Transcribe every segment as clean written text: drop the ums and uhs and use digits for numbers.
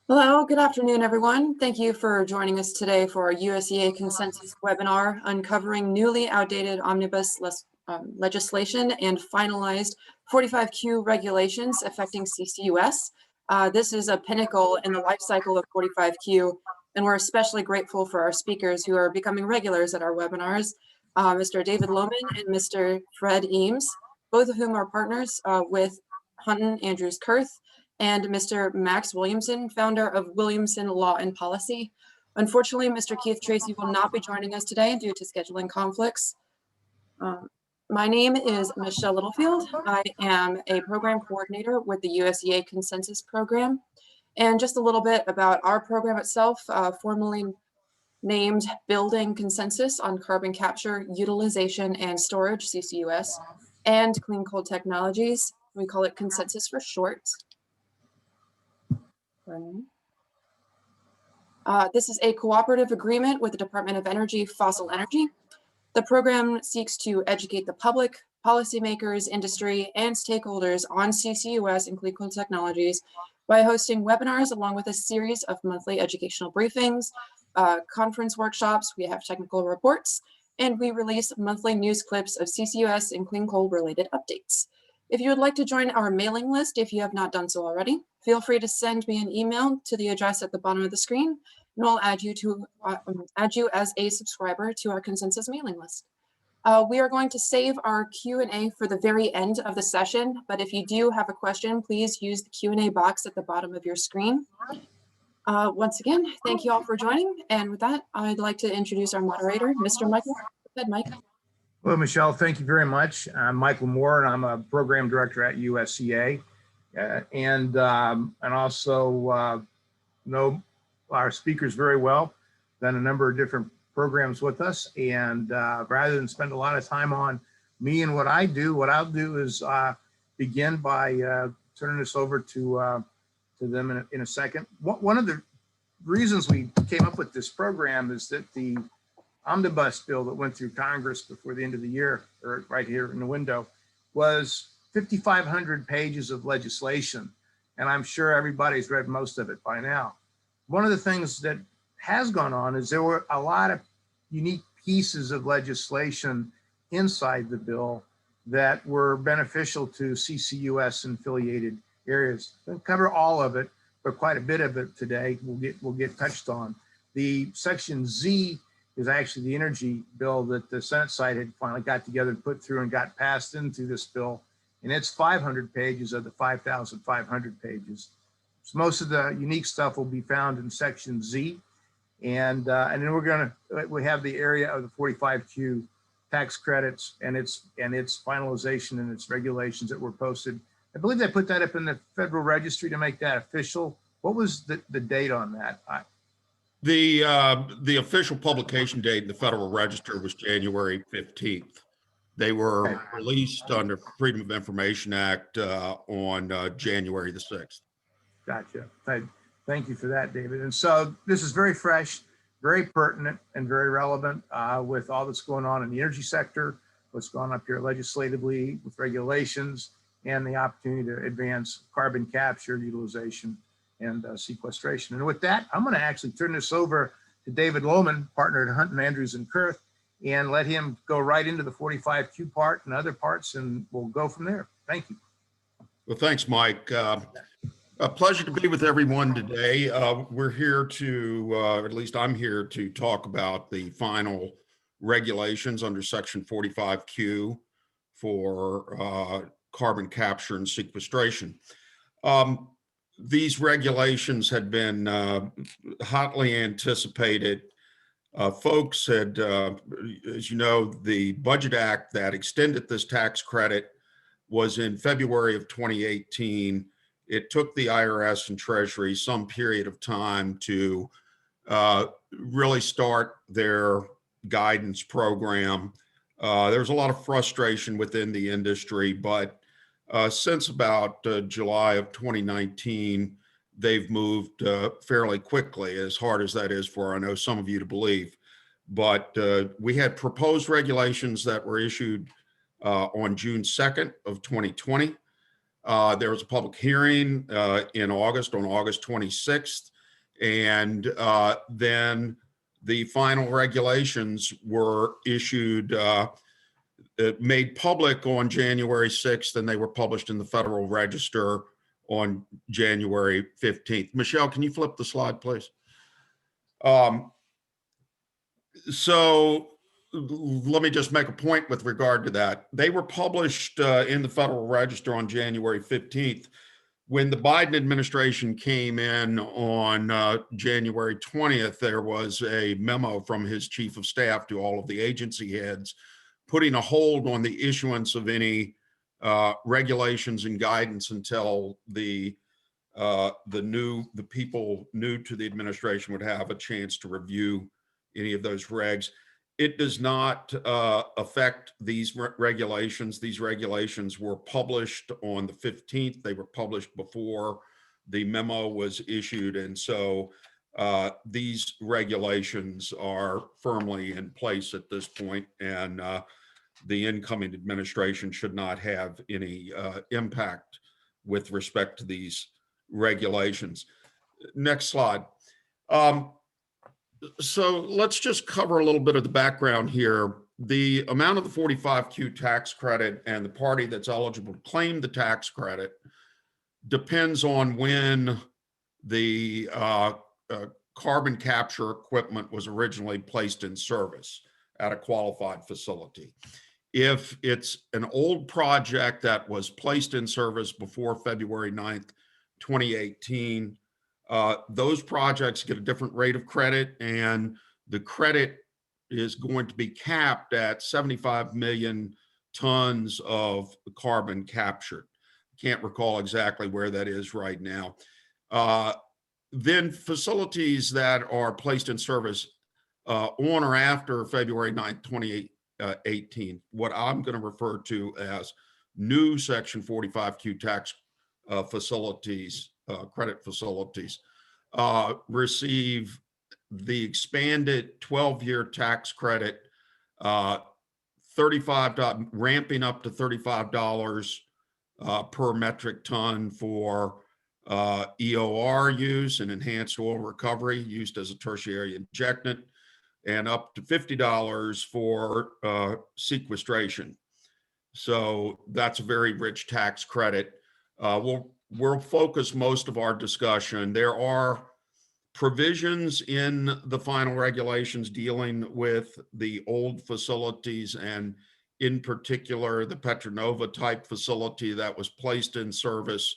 Hello, good afternoon, everyone. Thank you for joining us today for our USEA consensus webinar, uncovering newly outdated omnibus legislation and finalized 45Q regulations affecting CCUS. This is a pinnacle in the life cycle of 45Q, and we're especially grateful for our speakers who are becoming regulars at our webinars, Mr. David Lowman and Mr. Fred Eames, both of whom are partners with Hunton Andrews Kurth, and Mr. Max Williamson, founder of Williamson Law and Policy. Unfortunately, Mr. Keith Tracy will not be joining us today due to scheduling conflicts. My name is Michelle Littlefield. I am a program coordinator with the USEA Consensus Program. And just a little bit about our program itself, formally named Building Consensus on Carbon Capture, Utilization, and Storage, CCUS, and Clean Coal Technologies. We call it Consensus for short. This is a cooperative agreement with the Department of Energy, Fossil Energy. The program seeks to educate the public, policymakers, industry, and stakeholders on CCUS and clean coal technologies by hosting webinars along with a series of monthly educational briefings, conference workshops. We have technical reports, and we release monthly news clips of CCUS and clean coal related updates. If you would like to join our mailing list, if you have not done so already, feel free to send me an email to the address at the bottom of the screen, and I'll add you as a subscriber to our consensus mailing list. We are going to save our Q&A for the very end of the session, but if you do have a question, please use the Q&A box at the bottom of your screen. Once again, thank you all for joining, and with that, I'd like to introduce our moderator, Mr. Michael. Go ahead, Mike. Well, Michelle, thank you very much. I'm Michael Moore, and I'm a program director at USEA, and also know our speakers very well. Done a number of different programs with us, and rather than spend a lot of time on me and what I do, what I'll do is begin by turning this over to them in a second. One of the reasons we came up with this program is that the Omnibus bill that went through Congress before the end of the year, or right here in the window, was 5,500 pages of legislation. And I'm sure everybody's read most of it by now. One of the things that has gone on is there were a lot of unique pieces of legislation inside the bill that were beneficial to CCUS and affiliated areas. We'll cover all of it, but quite a bit of it today will get touched on. The section Z is actually the energy bill that the Senate side had finally got together and put through and got passed into this bill. And it's 500 pages of the 5,500 pages. So most of the unique stuff will be found in section Z. And then we have the area of the 45Q tax credits and its finalization and its regulations that were posted. I believe they put that up in the Federal Registry to make that official. What was the date on that? The official publication date in the Federal Register was January 15th. They were released under Freedom of Information Act on January the 6th. Gotcha. Thank you for that, David. And so this is very fresh, very pertinent, and very relevant with all that's going on in the energy sector, what's going on up here legislatively with regulations, and the opportunity to advance carbon capture, utilization, and sequestration. And with that, I'm going to actually turn this over to David Lowman, partner at Hunton Andrews and Kurth, and let him go right into the 45Q part and other parts, and we'll go from there. Thank you. Well, thanks, Mike. A pleasure to be with everyone today. We're here to, at least I'm here to talk about the final regulations under Section 45Q for carbon capture and sequestration. These regulations had been hotly anticipated. Folks had, as you know, the Budget Act that extended this tax credit was in February of 2018. It took the IRS and Treasury some period of time to really start their guidance program. There was a lot of frustration within the industry, but since about July of 2019, they've moved fairly quickly, as hard as that is for, I know, some of you to believe. But we had proposed regulations that were issued on June 2nd of 2020. There was a public hearing in August, on August 26th. And then the final regulations were issued, made public on January 6th, and they were published in the Federal Register on January 15th. Michelle, can you flip the slide, please? So let me just make a point with regard to that. They were published in the Federal Register on January 15th. When the Biden administration came in on January 20th, there was a memo from his chief of staff to all of the agency heads putting a hold on the issuance of any regulations and guidance until the people new to the administration would have a chance to review any of those regs. It does not affect these regulations. These regulations were published on the 15th. They were published before the memo was issued. And so these regulations are firmly in place at this point, and the incoming administration should not have any impact with respect to these regulations. Next slide. So let's just cover a little bit of the background here. The amount of the 45Q tax credit and the party that's eligible to claim the tax credit depends on when the carbon capture equipment was originally placed in service at a qualified facility. If it's an old project that was placed in service before February 9th, 2018, those projects get a different rate of credit, and the credit is going to be capped at 75 million tons of carbon captured. Can't recall exactly where that is right now. Then facilities that are placed in service on or after February 9th, 2018, what I'm going to refer to as new Section 45Q tax facilities, credit facilities, receive the expanded 12-year tax credit, ramping up to $35 per metric ton for EOR use and enhanced oil recovery used as a tertiary injectant, and up to $50 for sequestration. So that's a very rich tax credit. We'll focus most of our discussion. There are provisions in the final regulations dealing with the old facilities, and in particular, the Petronova type facility that was placed in service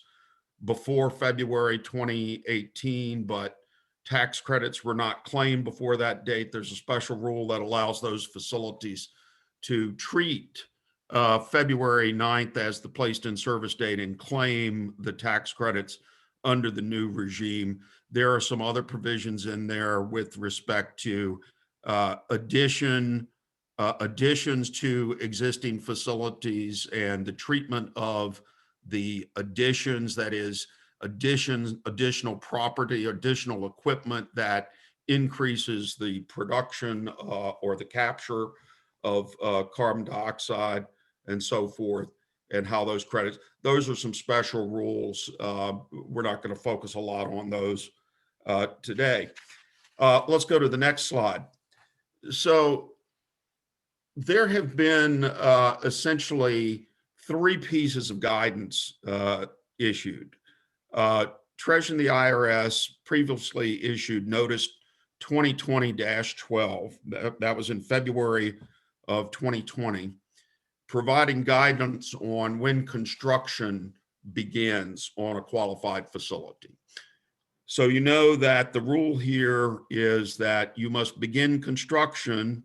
before February 2018, but tax credits were not claimed before that date. There's a special rule that allows those facilities to treat February 9th as the placed in service date and claim the tax credits under the new regime. There are some other provisions in there with respect to additions to existing facilities and the treatment of the additions, that is additional property, additional equipment that increases the production or the capture of carbon dioxide and so forth, and how those credits, those are some special rules. We're not going to focus a lot on those today. Let's go to the next slide. So there have been essentially three pieces of guidance issued. Treasury and the IRS previously issued Notice 2020-12. That was in February of 2020, providing guidance on when construction begins on a qualified facility. So you know that the rule here is that you must begin construction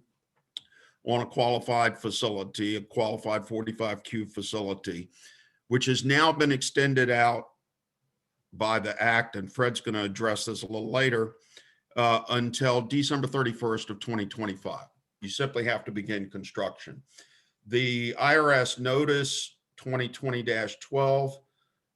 on a qualified facility, a qualified 45Q facility, which has now been extended out by the Act, and Fred's going to address this a little later, until December 31st of 2025. You simply have to begin construction. The IRS Notice 2020-12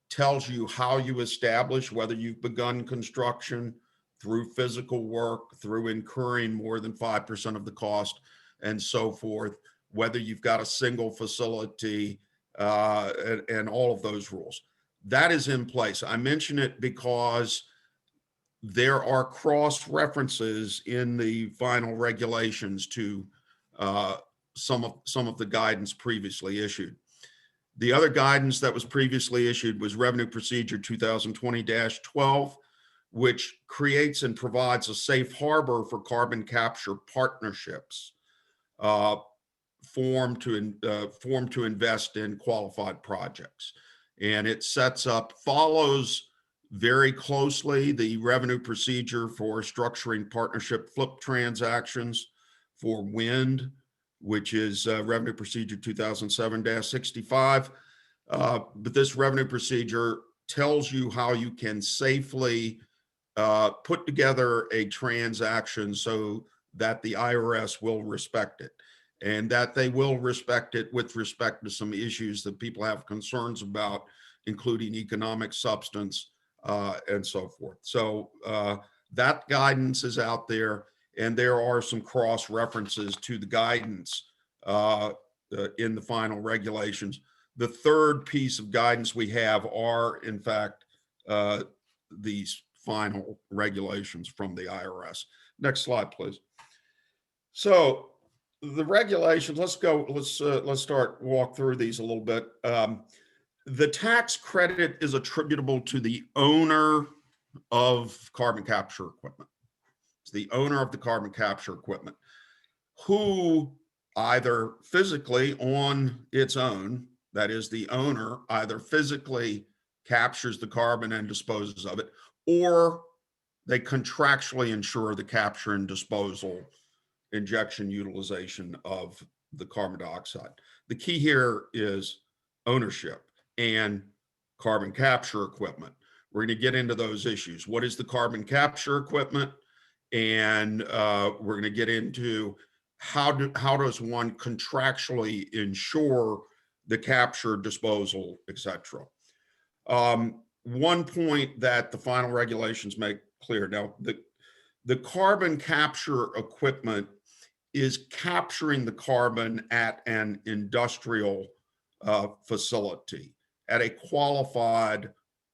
tells you how you establish whether you've begun construction through physical work, through incurring more than 5% of the cost, and so forth, whether you've got a single facility, and all of those rules. That is in place. I mention it because there are cross references in the final regulations to some of the guidance previously issued. The other guidance that was previously issued was Revenue Procedure 2020-12, which creates and provides a safe harbor for carbon capture partnerships formed to invest in qualified projects. And it follows very closely the revenue procedure for structuring partnership flip transactions for wind, which is Revenue Procedure 2007-65. But this revenue procedure tells you how you can safely put together a transaction so that the IRS will respect it, and that they will respect it with respect to some issues that people have concerns about, including economic substance and so forth. So that guidance is out there, and there are some cross references to the guidance in the final regulations. The third piece of guidance we have are, in fact, these final regulations from the IRS. Next slide, please. So the regulations, let's start walk through these a little bit. The tax credit is attributable to the owner of carbon capture equipment. It's the owner of the carbon capture equipment who either physically on its own, that is, the owner either physically captures the carbon and disposes of it, or they contractually ensure the capture and disposal, injection, utilization of the carbon dioxide. The key here is ownership and carbon capture equipment. We're going to get into those issues. What is the carbon capture equipment? And we're going to get into how does one contractually ensure the capture, disposal, etc. One point that the final regulations make clear. Now, the carbon capture equipment is capturing the carbon at an industrial facility, at a qualified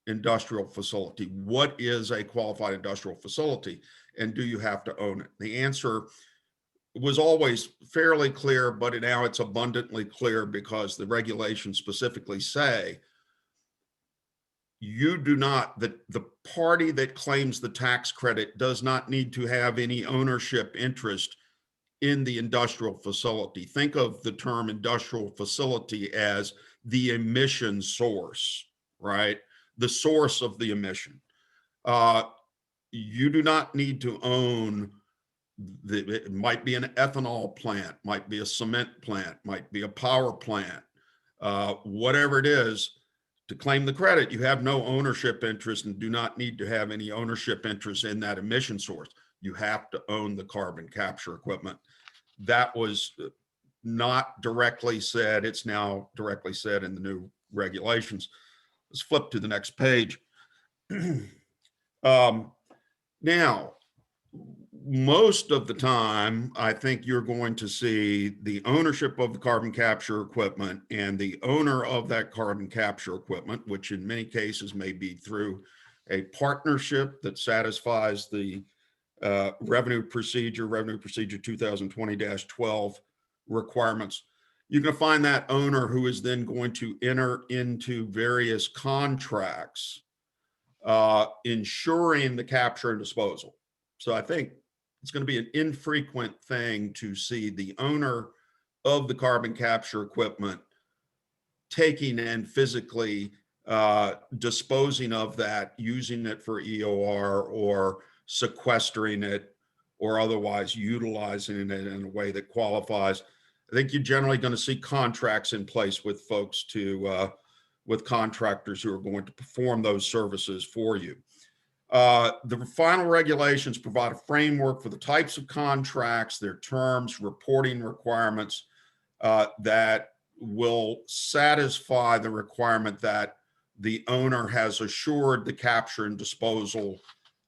industrial facility. What is a qualified industrial facility, and do you have to own it? The answer was always fairly clear, but now it's abundantly clear because the regulations specifically say you do not, the party that claims the tax credit does not need to have any ownership interest in the industrial facility. Think of the term industrial facility as the emission source, right? The source of the emission. You do not need to own it might be an ethanol plant, might be a cement plant, might be a power plant, whatever it is. To claim the credit, you have no ownership interest and do not need to have any ownership interest in that emission source. You have to own the carbon capture equipment. That was not directly said. It's now directly said in the new regulations. Let's flip to the next page. Now, most of the time, I think you're going to see the ownership of the carbon capture equipment and the owner of that carbon capture equipment, which in many cases may be through a partnership that satisfies the revenue procedure 2020-12 requirements. You're going to find that owner who is then going to enter into various contracts ensuring the capture and disposal. So I think it's going to be an infrequent thing to see the owner of the carbon capture equipment taking and physically disposing of that, using it for EOR or sequestering it or otherwise utilizing it in a way that qualifies. I think you're generally going to see contracts in place with folks with contractors who are going to perform those services for you. The final regulations provide a framework for the types of contracts, their terms, reporting requirements that will satisfy the requirement that the owner has assured the capture and disposal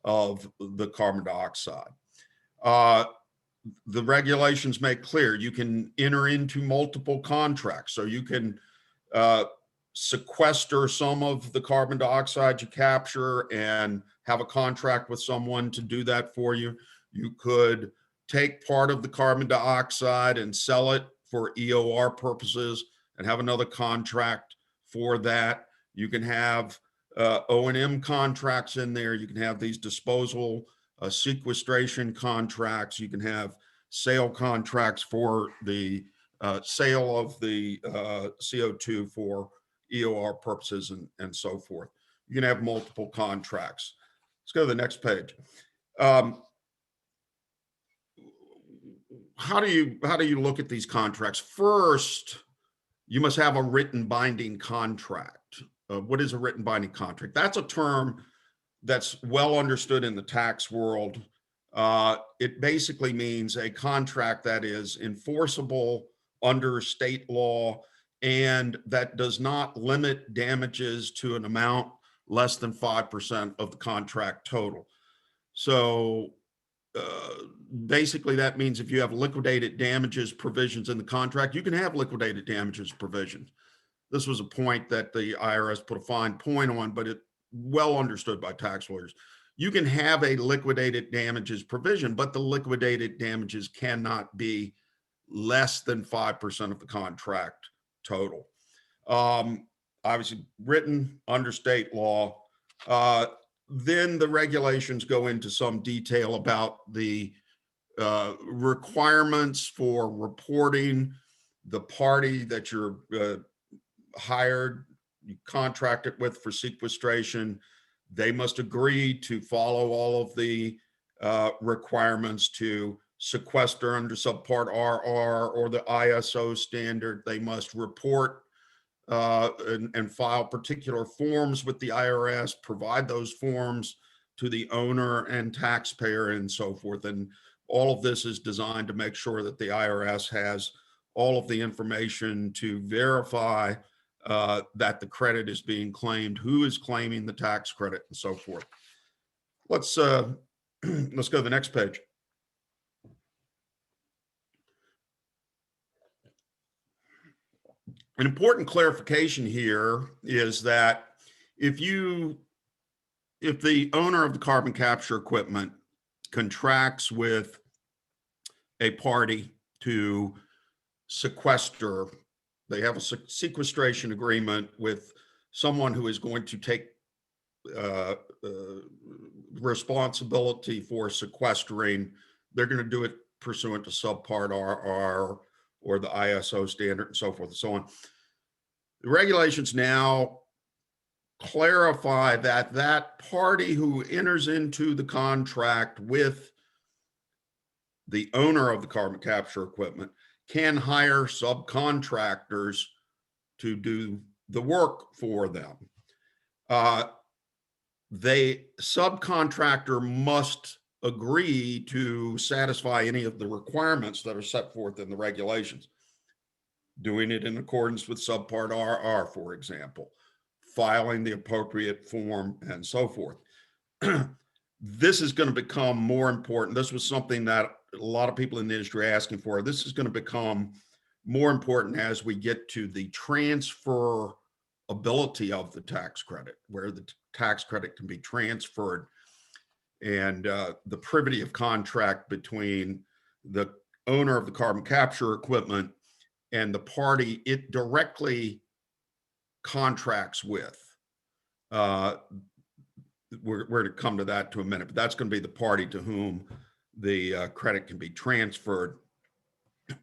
of the carbon dioxide. The regulations make clear you can enter into multiple contracts. So you can sequester some of the carbon dioxide you capture and have a contract with someone to do that for you. You could take part of the carbon dioxide and sell it for EOR purposes and have another contract for that. You can have O&M contracts in there. You can have these disposal sequestration contracts. You can have sale contracts for the sale of the CO2 for EOR purposes and so forth. You can have multiple contracts. Let's go to the next page. How do you look at these contracts? First, you must have a written binding contract. What is a written binding contract? That's a term that's well understood in the tax world. It basically means a contract that is enforceable under state law and that does not limit damages to an amount less than 5% of the contract total. So basically that means if you have liquidated damages provisions in the contract, you can have liquidated damages provisions. This was a point that the IRS put a fine point on, but it well understood by tax lawyers. You can have a liquidated damages provision, but the liquidated damages cannot be less than 5% of the contract total. Obviously written under state law. Then the regulations go into some detail about the requirements for reporting. The party that you're hired, you contracted with for sequestration, they must agree to follow all of the requirements to sequester under subpart RR or the ISO standard. They must report and file particular forms with the IRS, provide those forms to the owner and taxpayer and so forth. And all of this is designed to make sure that the IRS has all of the information to verify that the credit is being claimed, who is claiming the tax credit, and so forth. Let's go to the next page. An important clarification here is that if the owner of the carbon capture equipment contracts with a party to sequester, they have a sequestration agreement with someone who is going to take responsibility for sequestering, they're going to do it pursuant to subpart RR or the ISO standard and so forth and so on. The regulations now clarify that that party who enters into the contract with the owner of the carbon capture equipment can hire subcontractors to do the work for them. The subcontractor must agree to satisfy any of the requirements that are set forth in the regulations. Doing it in accordance with subpart RR, for example, filing the appropriate form and so forth. This is going to become more important. This was something that a lot of people in the industry are asking for. This is going to become more important as we get to the transferability of the tax credit, where the tax credit can be transferred, and the privity of contract between the owner of the carbon capture equipment and the party it directly contracts with. We're going to come to that in a minute, but that's going to be the party to whom the credit can be transferred.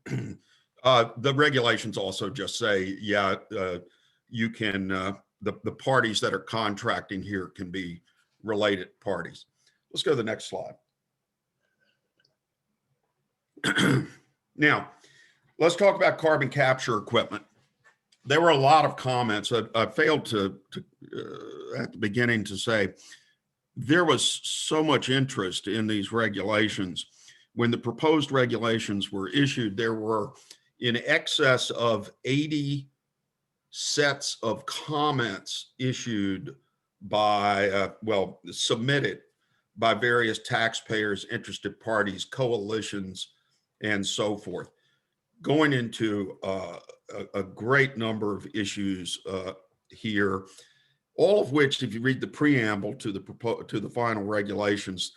The regulations also just say, yeah, you can, the parties that are contracting here can be related parties. Let's go to the next slide. Now, let's talk about carbon capture equipment. There were a lot of comments. I failed to at the beginning to say there was so much interest in these regulations. When the proposed regulations were issued, there were in excess of 80 sets of comments issued by, submitted by various taxpayers, interested parties, coalitions, and so forth, going into a great number of issues here, all of which, if you read the preamble to the final regulations,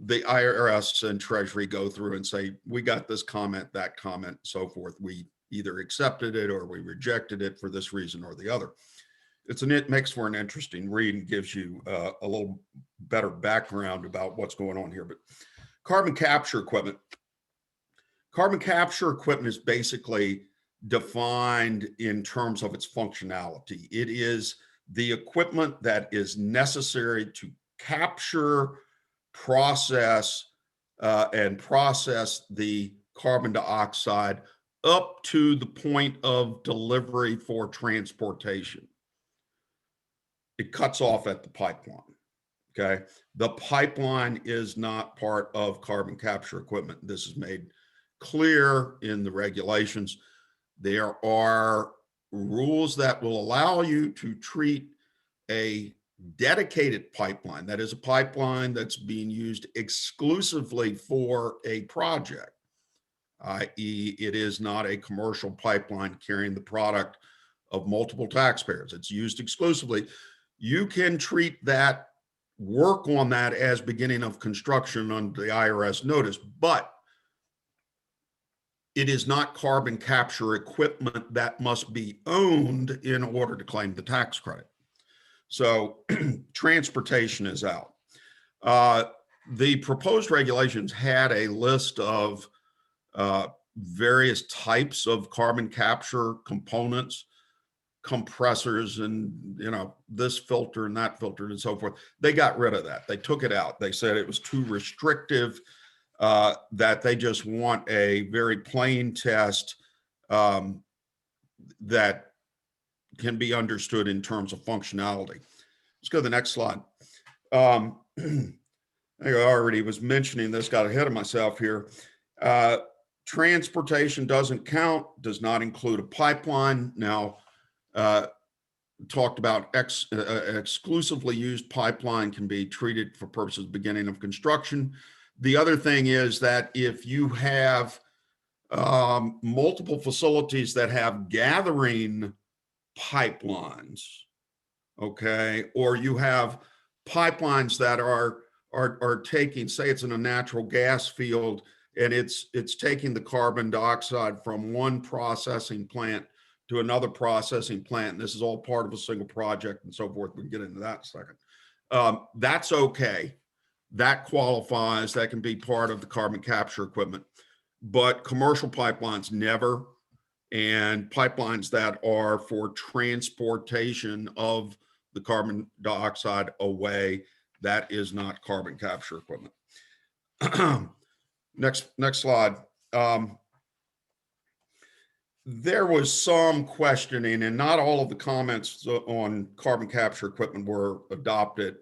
the IRS and Treasury go through and say, we got this comment, that comment, so forth. We either accepted it or we rejected it for this reason or the other. It makes for an interesting read and gives you a little better background about what's going on here. But carbon capture equipment. Carbon capture equipment is basically defined in terms of its functionality. It is the equipment that is necessary to capture, process, and process the carbon dioxide up to the point of delivery for transportation. It cuts off at the pipeline, okay? The pipeline is not part of carbon capture equipment. This is made clear in the regulations. There are rules that will allow you to treat a dedicated pipeline, that is a pipeline that's being used exclusively for a project, i.e. it is not a commercial pipeline carrying the product of multiple taxpayers. It's used exclusively. You can treat that, work on that as beginning of construction under the IRS notice, but it is not carbon capture equipment that must be owned in order to claim the tax credit. So transportation is out. The proposed regulations had a list of various types of carbon capture components, compressors, and this filter and that filter and so forth. They got rid of that. They took it out. They said it was too restrictive, that they just want a very plain test that can be understood in terms of functionality. Let's go to the next slide. I already was mentioning this, got ahead of myself here. Transportation doesn't count, does not include a pipeline. Now, talked about exclusively used pipeline can be treated for purposes of beginning of construction. The other thing is that if you have multiple facilities that have gathering pipelines, okay, or you have pipelines that are taking, say it's in a natural gas field, and it's taking the carbon dioxide from one processing plant to another processing plant, and this is all part of a single project and so forth. We can get into that in a second. That's okay. That qualifies. That can be part of the carbon capture equipment. But commercial pipelines, never. And pipelines that are for transportation of the carbon dioxide away, that is not carbon capture equipment. Next slide. There was some questioning, and not all of the comments on carbon capture equipment were adopted.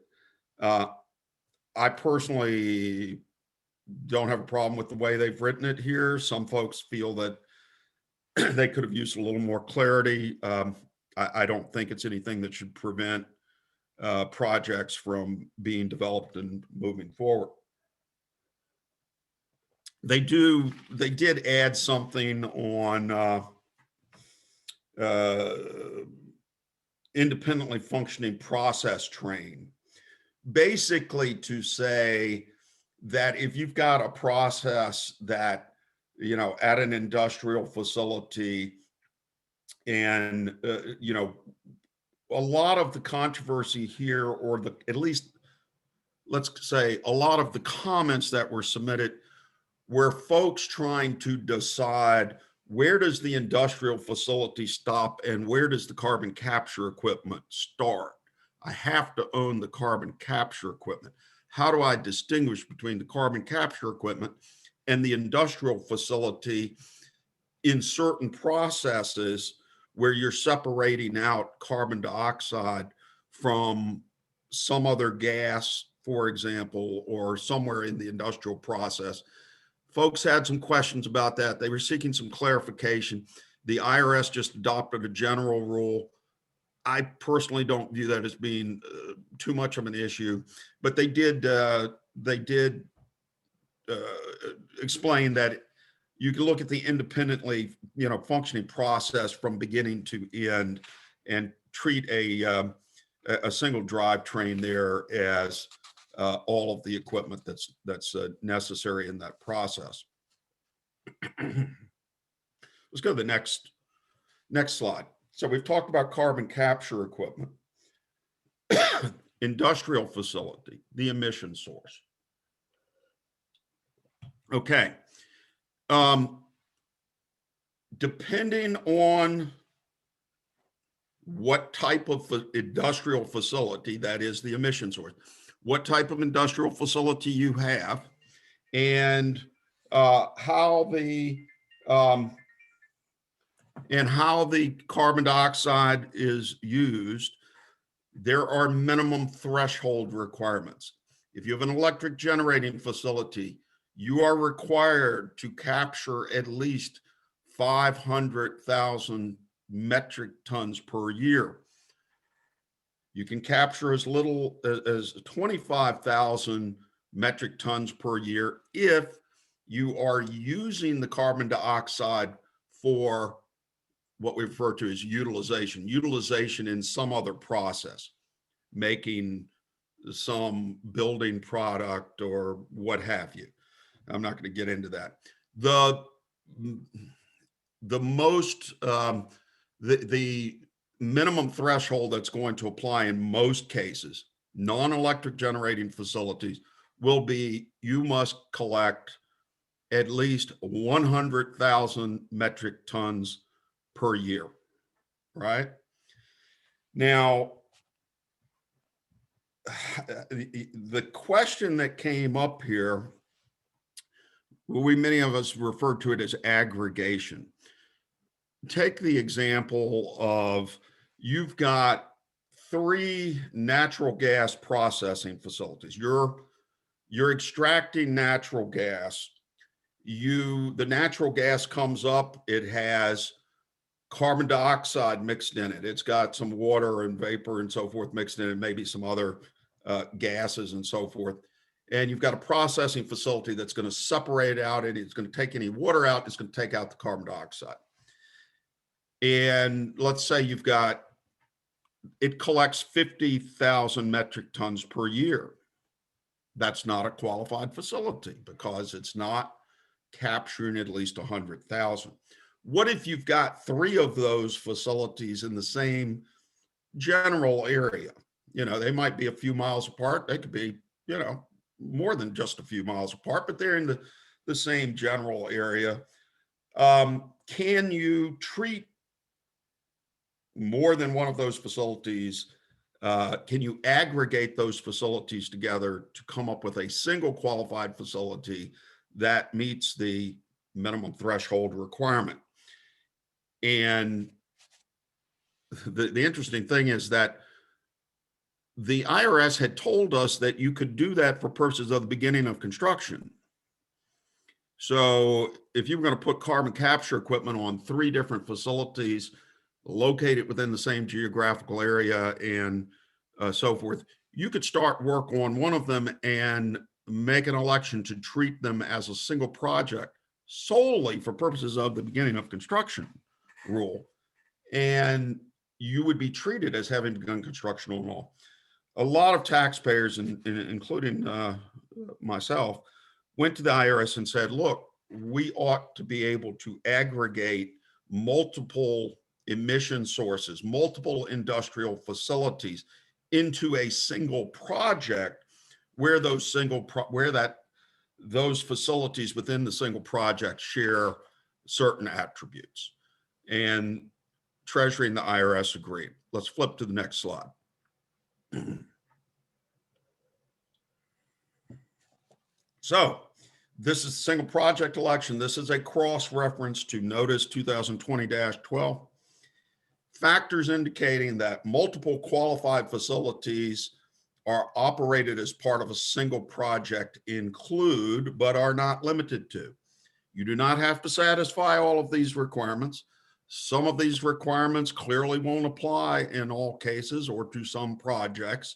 I personally don't have a problem with the way they've written it here. Some folks feel that they could have used a little more clarity. I don't think it's anything that should prevent projects from being developed and moving forward. They did add something on independently functioning process train, basically to say that if you've got a process that, at an industrial facility, and, a lot of the controversy here, or at least let's say a lot of the comments that were submitted were folks trying to decide, where does the industrial facility stop and where does the carbon capture equipment start? I have to own the carbon capture equipment. How do I distinguish between the carbon capture equipment and the industrial facility in certain processes where you're separating out carbon dioxide from some other gas, for example, or somewhere in the industrial process? Folks had some questions about that. They were seeking some clarification. The IRS just adopted a general rule. I personally don't view that as being too much of an issue, but they did explain that you can look at the independently, functioning process from beginning to end and treat a single drivetrain there as all of the equipment that's necessary in that process. Let's go to the next slide. So we've talked about carbon capture equipment, industrial facility, the emission source. Okay. Depending on what type of industrial facility, that is the emission source, what type of industrial facility you have, and how the carbon dioxide is used, there are minimum threshold requirements. If you have an electric generating facility, you are required to capture at least 500,000 metric tons per year. You can capture as little as 25,000 metric tons per year if you are using the carbon dioxide for what we refer to as utilization in some other process, making some building product or what have you. I'm not going to get into that. The minimum threshold that's going to apply in most cases, non-electric generating facilities, will be you must collect at least 100,000 metric tons per year, right? Now, the question that came up here, many of us refer to it as aggregation. Take the example of you've got 3 natural gas processing facilities. You're extracting natural gas. The natural gas comes up, it has carbon dioxide mixed in it. It's got some water and vapor and so forth mixed in it, maybe some other gases and so forth. And you've got a processing facility that's going to separate out it. It's going to take any water out. It's going to take out the carbon dioxide. And let's say it collects 50,000 metric tons per year. That's not a qualified facility because it's not capturing at least 100,000. What if you've got 3 of those facilities in the same general area? They might be a few miles apart. They could be, more than just a few miles apart, but they're in the same general area. Can you treat more than one of those facilities? Can you aggregate those facilities together to come up with a single qualified facility that meets the minimum threshold requirement? And the interesting thing is that the IRS had told us that you could do that for purposes of the beginning of construction. So if you were going to put carbon capture equipment on 3 different facilities located within the same geographical area and so forth, you could start work on one of them and make an election to treat them as a single project solely for purposes of the beginning of construction rule. And you would be treated as having begun construction on all. A lot of taxpayers, including myself, went to the IRS and said, look, we ought to be able to aggregate multiple emission sources, multiple industrial facilities into a single project where those facilities within the single project share certain attributes. And Treasury and the IRS agreed. Let's flip to the next slide. So this is a single project election. This is a cross-reference to Notice 2020-12. Factors indicating that multiple qualified facilities are operated as part of a single project include, but are not limited to. You do not have to satisfy all of these requirements. Some of these requirements clearly won't apply in all cases or to some projects.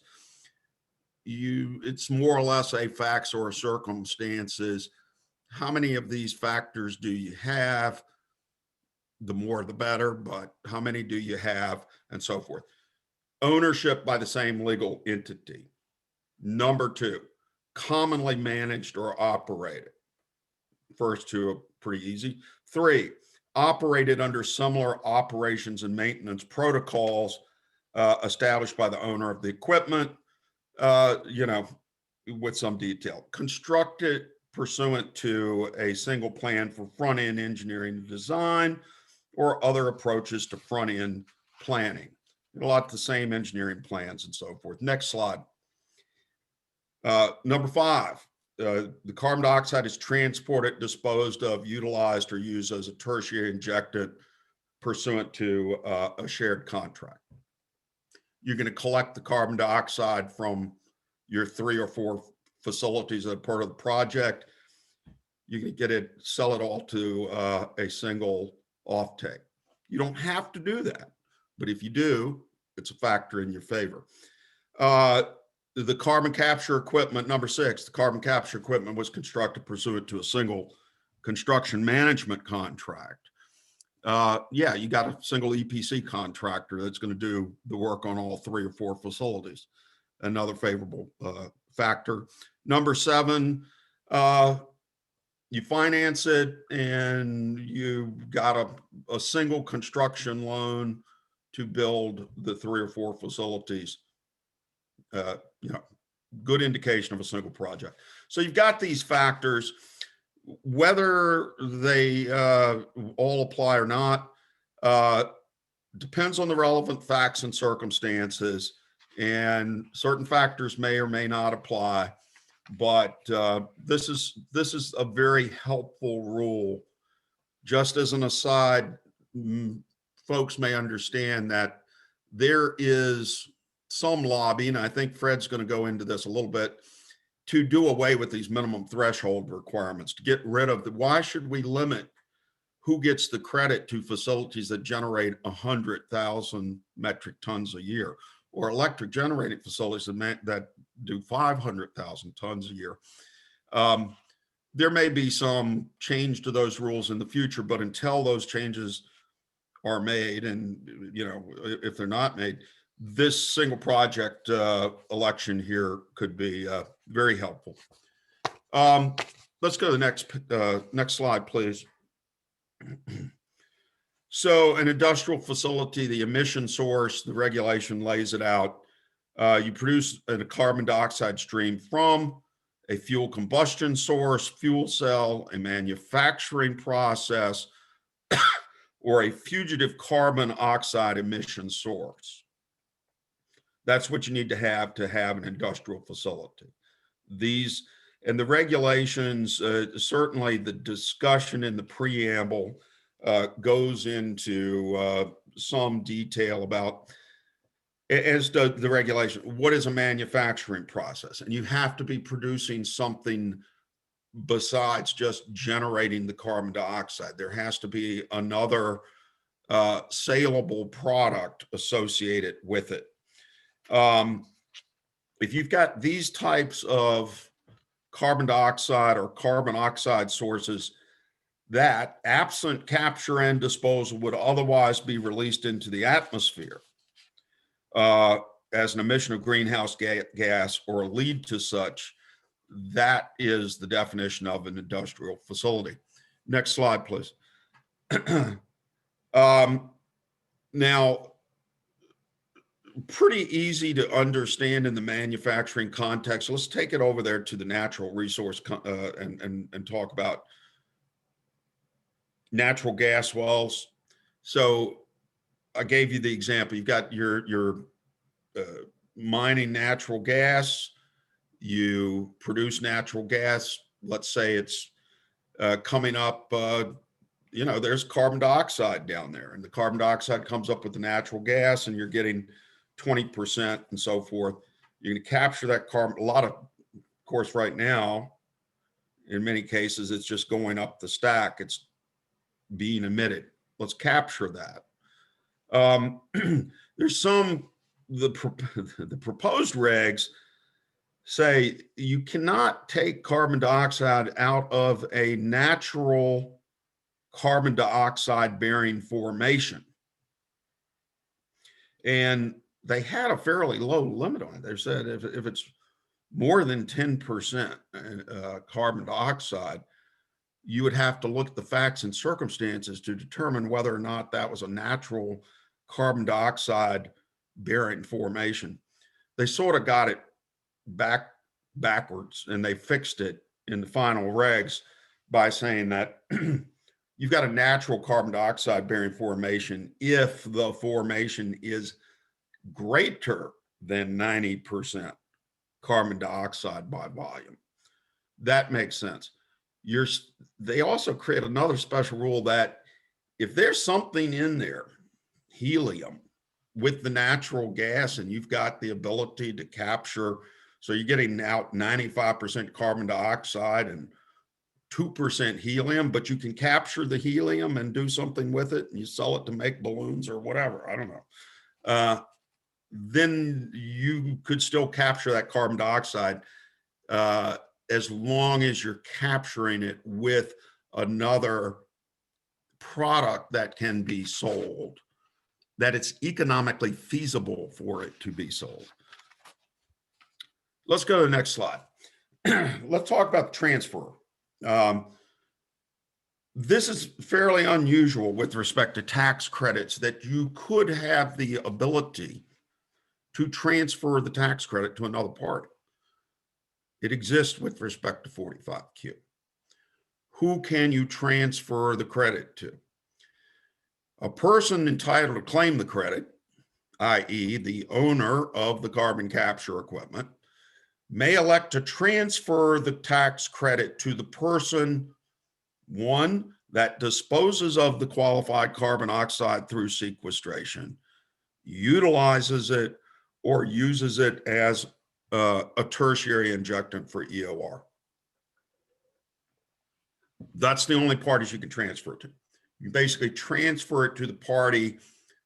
It's more or less a facts or circumstances. How many of these factors do you have? The more the better, but how many do you have, and so forth. ownership by the same legal entity. Number 2, commonly managed or operated. First two are pretty easy. 3, operated under similar operations and maintenance protocols established by the owner of the equipment, with some detail. Constructed pursuant to a single plan for front-end engineering and design or other approaches to front-end planning. A lot of the same engineering plans and so forth. Next slide. Number 5, the carbon dioxide is transported, disposed of, utilized, or used as a tertiary injectant pursuant to a shared contract. You're going to collect the carbon dioxide from your 3 or 4 facilities that are part of the project. You can get it, sell it all to a single offtake. You don't have to do that, but if you do, it's a factor in your favor. The carbon capture equipment, number 6, the carbon capture equipment was constructed pursuant to a single construction management contract. Yeah, you got a single EPC contractor that's going to do the work on all 3 or 4 facilities. Another favorable factor. Number 7, you finance it and you got a single construction loan to build the 3 or 4 facilities. Good indication of a single project. So you've got these factors, whether they all apply or not, depends on the relevant facts and circumstances, and certain factors may or may not apply. But this is a very helpful rule. Just as an aside, folks may understand that there is some lobbying, I think Fred's going to go into this a little bit, to do away with these minimum threshold requirements, to get rid of why should we limit who gets the credit to facilities that generate 100,000 metric tons a year, or electric generating facilities that do 500,000 tons a year. There may be some change to those rules in the future, but until those changes are made, and if they're not made, this single project election here could be very helpful. Let's go to the next slide, please. So an industrial facility, the emission source, the regulation lays it out. You produce a carbon dioxide stream from a fuel combustion source, fuel cell, a manufacturing process, or a fugitive carbon oxide emission source. That's what you need to have an industrial facility. These and the regulations, certainly the discussion in the preamble goes into some detail about, as does the regulation, what is a manufacturing process? And you have to be producing something besides just generating the carbon dioxide. There has to be another saleable product associated with it. If you've got these types of carbon dioxide or carbon oxide sources that, absent capture and disposal, would otherwise be released into the atmosphere as an emission of greenhouse gas or lead to such, that is the definition of an industrial facility. Next slide, please. Now, pretty easy to understand in the manufacturing context. Let's take it over there to the natural resource and talk about natural gas wells. So I gave you the example. You've got your mining natural gas. You produce natural gas. Let's say it's coming up, there's carbon dioxide down there, and the carbon dioxide comes up with the natural gas, and you're getting 20% and so forth. You're going to capture that carbon. A lot of course, right now, in many cases, it's just going up the stack. It's being emitted. Let's capture that. There's the proposed regs say you cannot take carbon dioxide out of a natural carbon dioxide bearing formation. And they had a fairly low limit on it. They said if it's more than 10% carbon dioxide, you would have to look at the facts and circumstances to determine whether or not that was a natural carbon dioxide bearing formation. They sort of got it backwards, and they fixed it in the final regs by saying that you've got a natural carbon dioxide bearing formation if the formation is greater than 90% carbon dioxide by volume. That makes sense. They also create another special rule that if there's something in there, helium, with the natural gas, and you've got the ability to capture, so you're getting out 95% carbon dioxide and 2% helium, but you can capture the helium and do something with it, and you sell it to make balloons or whatever, I don't know. Then you could still capture that carbon dioxide as long as you're capturing it with another product that can be sold, that it's economically feasible for it to be sold. Let's go to the next slide. Let's talk about the transfer. This is fairly unusual with respect to tax credits, that you could have the ability to transfer the tax credit to another party. It exists with respect to 45Q. Who can you transfer the credit to? A person entitled to claim the credit, i.e. the owner of the carbon capture equipment, may elect to transfer the tax credit to the person, one, that disposes of the qualified carbon dioxide through sequestration, utilizes it, or uses it as a tertiary injectant for EOR. That's the only parties you can transfer it to. You basically transfer it to the party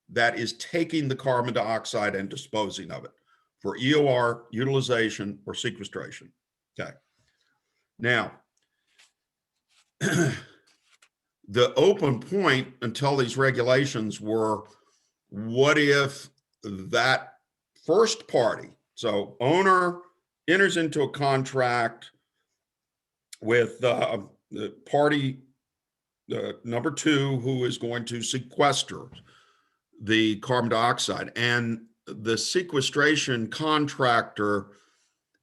that is taking the carbon dioxide and disposing of it for EOR, utilization, or sequestration. Okay. Now, the open point until these regulations were, what if that first party, so owner enters into a contract with the party number two, who is going to sequester the carbon dioxide, and the sequestration contractor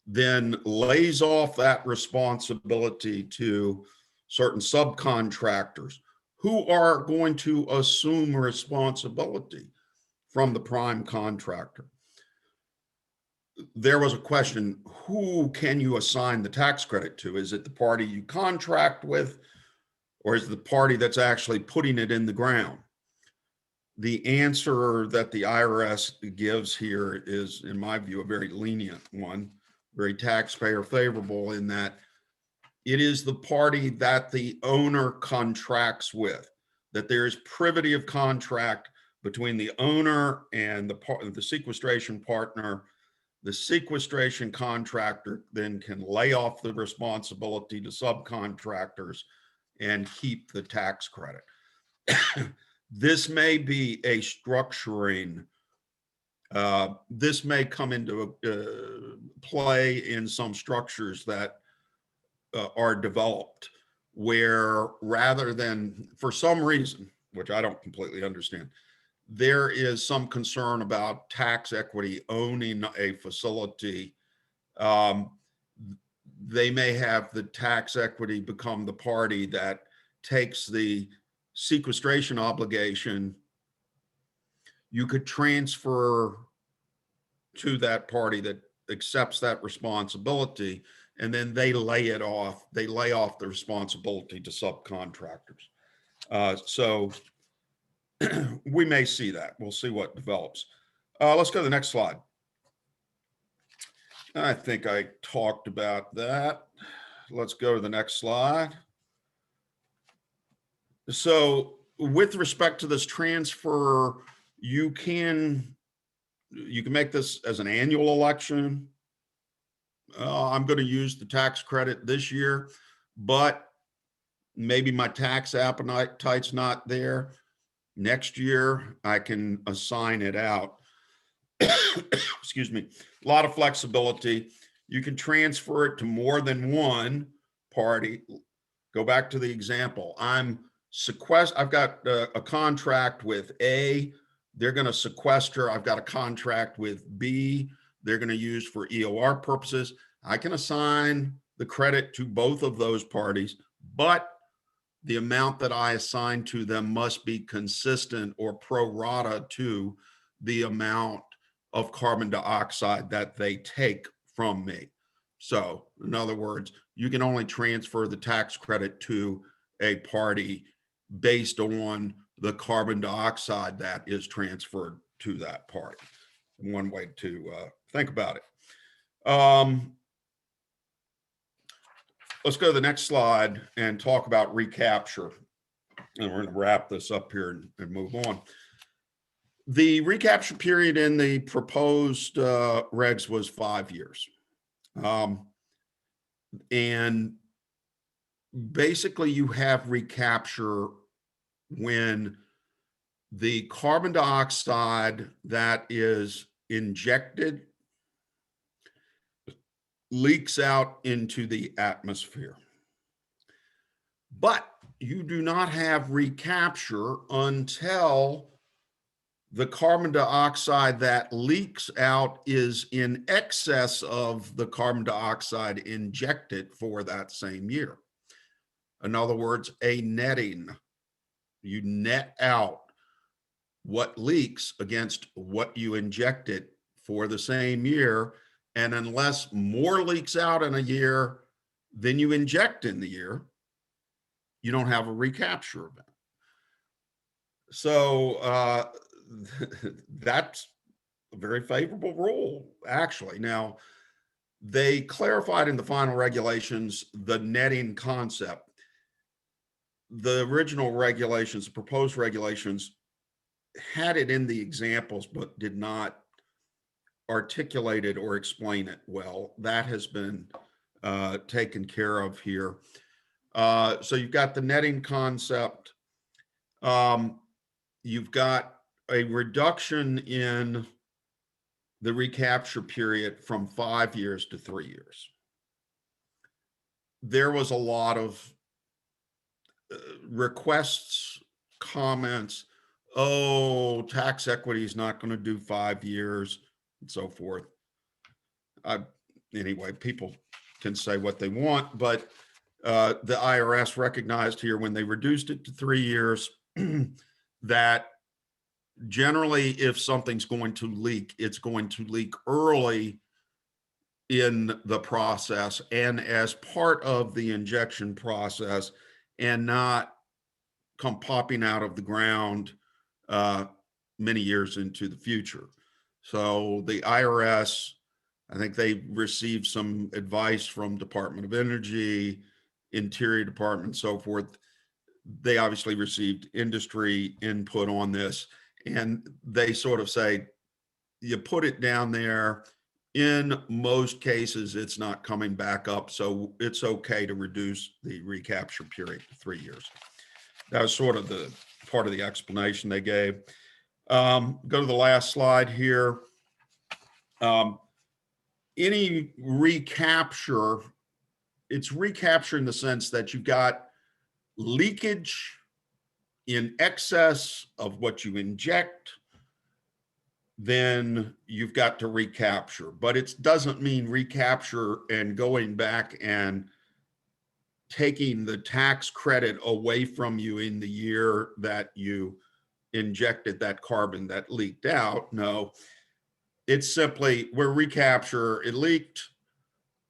then lays off that responsibility to certain subcontractors who are going to assume responsibility from the prime contractor. There was a question, who can you assign the tax credit to? Is it the party you contract with, or is it the party that's actually putting it in the ground? The answer that the IRS gives here is, in my view, a very lenient one, very taxpayer favorable, in that it is the party that the owner contracts with, that there is privity of contract between the owner and the sequestration partner. The sequestration contractor then can lay off the responsibility to subcontractors and keep the tax credit. This may be a structuring, this may come into play in some structures that are developed, where rather than, for some reason, which I don't completely understand, there is some concern about tax equity owning a facility. They may have the tax equity become the party that takes the sequestration obligation. You could transfer to that party that accepts that responsibility, and then they lay it off. They lay off the responsibility to subcontractors. So we may see that. We'll see what develops. Let's go to the next slide. I think I talked about that. Let's go to the next slide. So with respect to this transfer, you can make this as an annual election. I'm going to use the tax credit this year, but maybe my tax appetite's not there. Next year, I can assign it out. excuse me, a lot of flexibility. You can transfer it to more than one party. Go back to the example. I've got a contract with A. They're going to sequester. I've got a contract with B. They're going to use for EOR purposes. I can assign the credit to both of those parties, but the amount that I assign to them must be consistent or pro rata to the amount of carbon dioxide that they take from me. So in other words, you can only transfer the tax credit to a party based on the carbon dioxide that is transferred to that party. One way to think about it. Let's go to the next slide and talk about recapture. And we're going to wrap this up here and move on. The recapture period in the proposed regs was 5 years. And basically you have recapture when the carbon dioxide that is injected leaks out into the atmosphere. But you do not have recapture until the carbon dioxide that leaks out is in excess of the carbon dioxide injected for that same year. In other words, a netting. You net out what leaks against what you injected for the same year. And unless more leaks out in a year than you inject in the year, you don't have a recapture event. So that's a very favorable rule, actually. Now, they clarified in the final regulations the netting concept. The original regulations, the proposed regulations, had it in the examples, but did not articulate it or explain it well. That has been taken care of here. So you've got the netting concept. You've got a reduction in the recapture period from 5 years to 3 years. There was a lot of requests, comments, oh, tax equity is not going to do 5 years and so forth. Anyway, people can say what they want, but the IRS recognized here when they reduced it to 3 years that generally if something's going to leak, it's going to leak early in the process and as part of the injection process and not come popping out of the ground many years into the future. So the IRS, I think they received some advice from Department of Energy, Interior Department, so forth. They obviously received industry input on this, and they sort of say, you put it down there, in most cases, it's not coming back up, so it's okay to reduce the recapture period to 3 years. That was sort of the part of the explanation they gave. Go to the last slide here. Any recapture, it's recapture in the sense that you've got leakage in excess of what you inject, then you've got to recapture. But it doesn't mean recapture and going back and taking the tax credit away from you in the year that you injected that carbon that leaked out. No, it's simply where recapture, it leaked,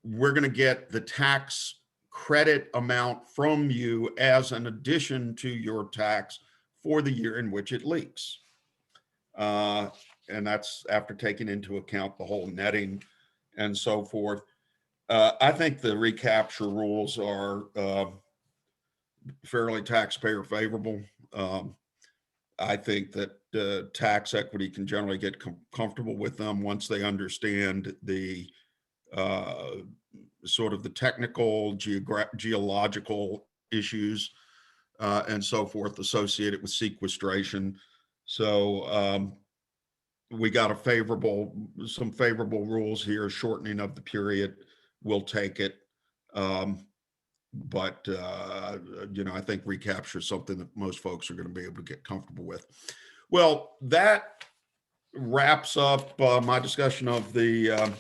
we're going to get the tax credit amount from you as an addition to your tax for the year in which it leaks. And that's after taking into account the whole netting and so forth. I think the recapture rules are fairly taxpayer favorable. I think that tax equity can generally get comfortable with them once they understand the sort of the technical, geological issues and so forth associated with sequestration. So we got some favorable rules here, shortening of the period. We'll take it. But I think recapture is something that most folks are going to be able to get comfortable with. Well, that wraps up my discussion of the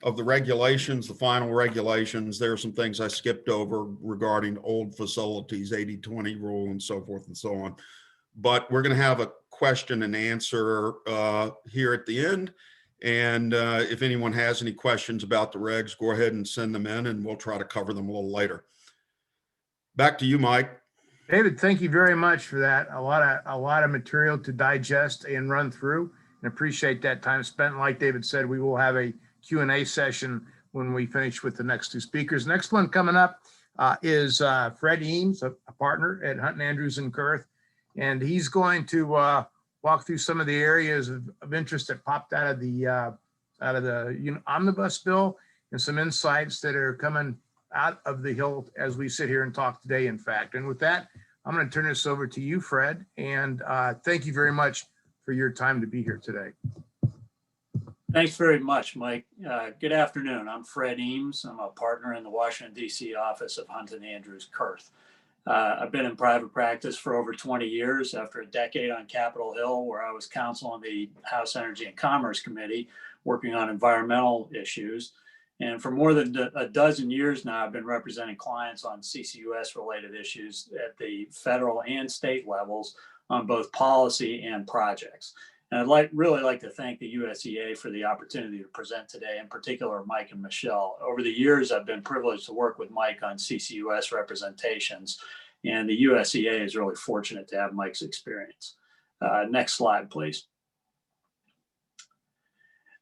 regulations, the final regulations. There are some things I skipped over regarding old facilities, 80-20 rule, and so forth and so on. But we're going to have a question and answer here at the end. And if anyone has any questions about the regs, go ahead and send them in, and we'll try to cover them a little later. Back to you, Mike. David, thank you very much for that. A lot of material to digest and run through, and appreciate that time spent. Like David said, we will have a Q&A session when we finish with the next two speakers. Next one coming up is Fred Eames, a partner at Hunt and Andrews and Kurth, and he's going to walk through some of the areas of interest that popped out of the Omnibus Bill, and some insights that are coming out of the Hill as we sit here and talk today, in fact. And with that, I'm going to turn this over to you, Fred, and thank you very much for your time to be here today. Thanks very much, Mike. Good afternoon. I'm Fred Eames. I'm a partner in the Washington, D.C. office of Hunt and Andrews Kurth. I've been in private practice for over 20 years, after a decade on Capitol Hill, where I was counsel on the House Energy and Commerce Committee, working on environmental issues. And for more than a dozen years now, I've been representing clients on CCUS related issues at the federal and state levels on both policy and projects. And I'd really like to thank the USEA for the opportunity to present today, in particular, Mike and Michelle. Over the years, I've been privileged to work with Mike on CCUS representations, and the USEA is really fortunate to have Mike's experience. Next slide, please.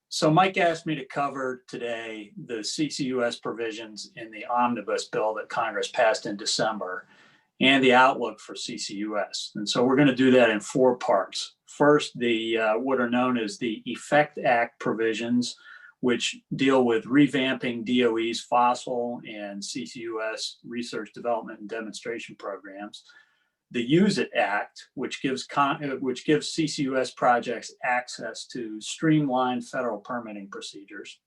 So Mike asked me to cover today the CCUS provisions in the Omnibus Bill that Congress passed in December, and the outlook for CCUS. And so we're going to do that in 4 parts. First, the what are known as the EFFECT Act provisions, which deal with revamping DOE's fossil and CCUS research, development, and demonstration programs. The Use It Act, which gives CCUS projects access to streamlined federal permitting procedures.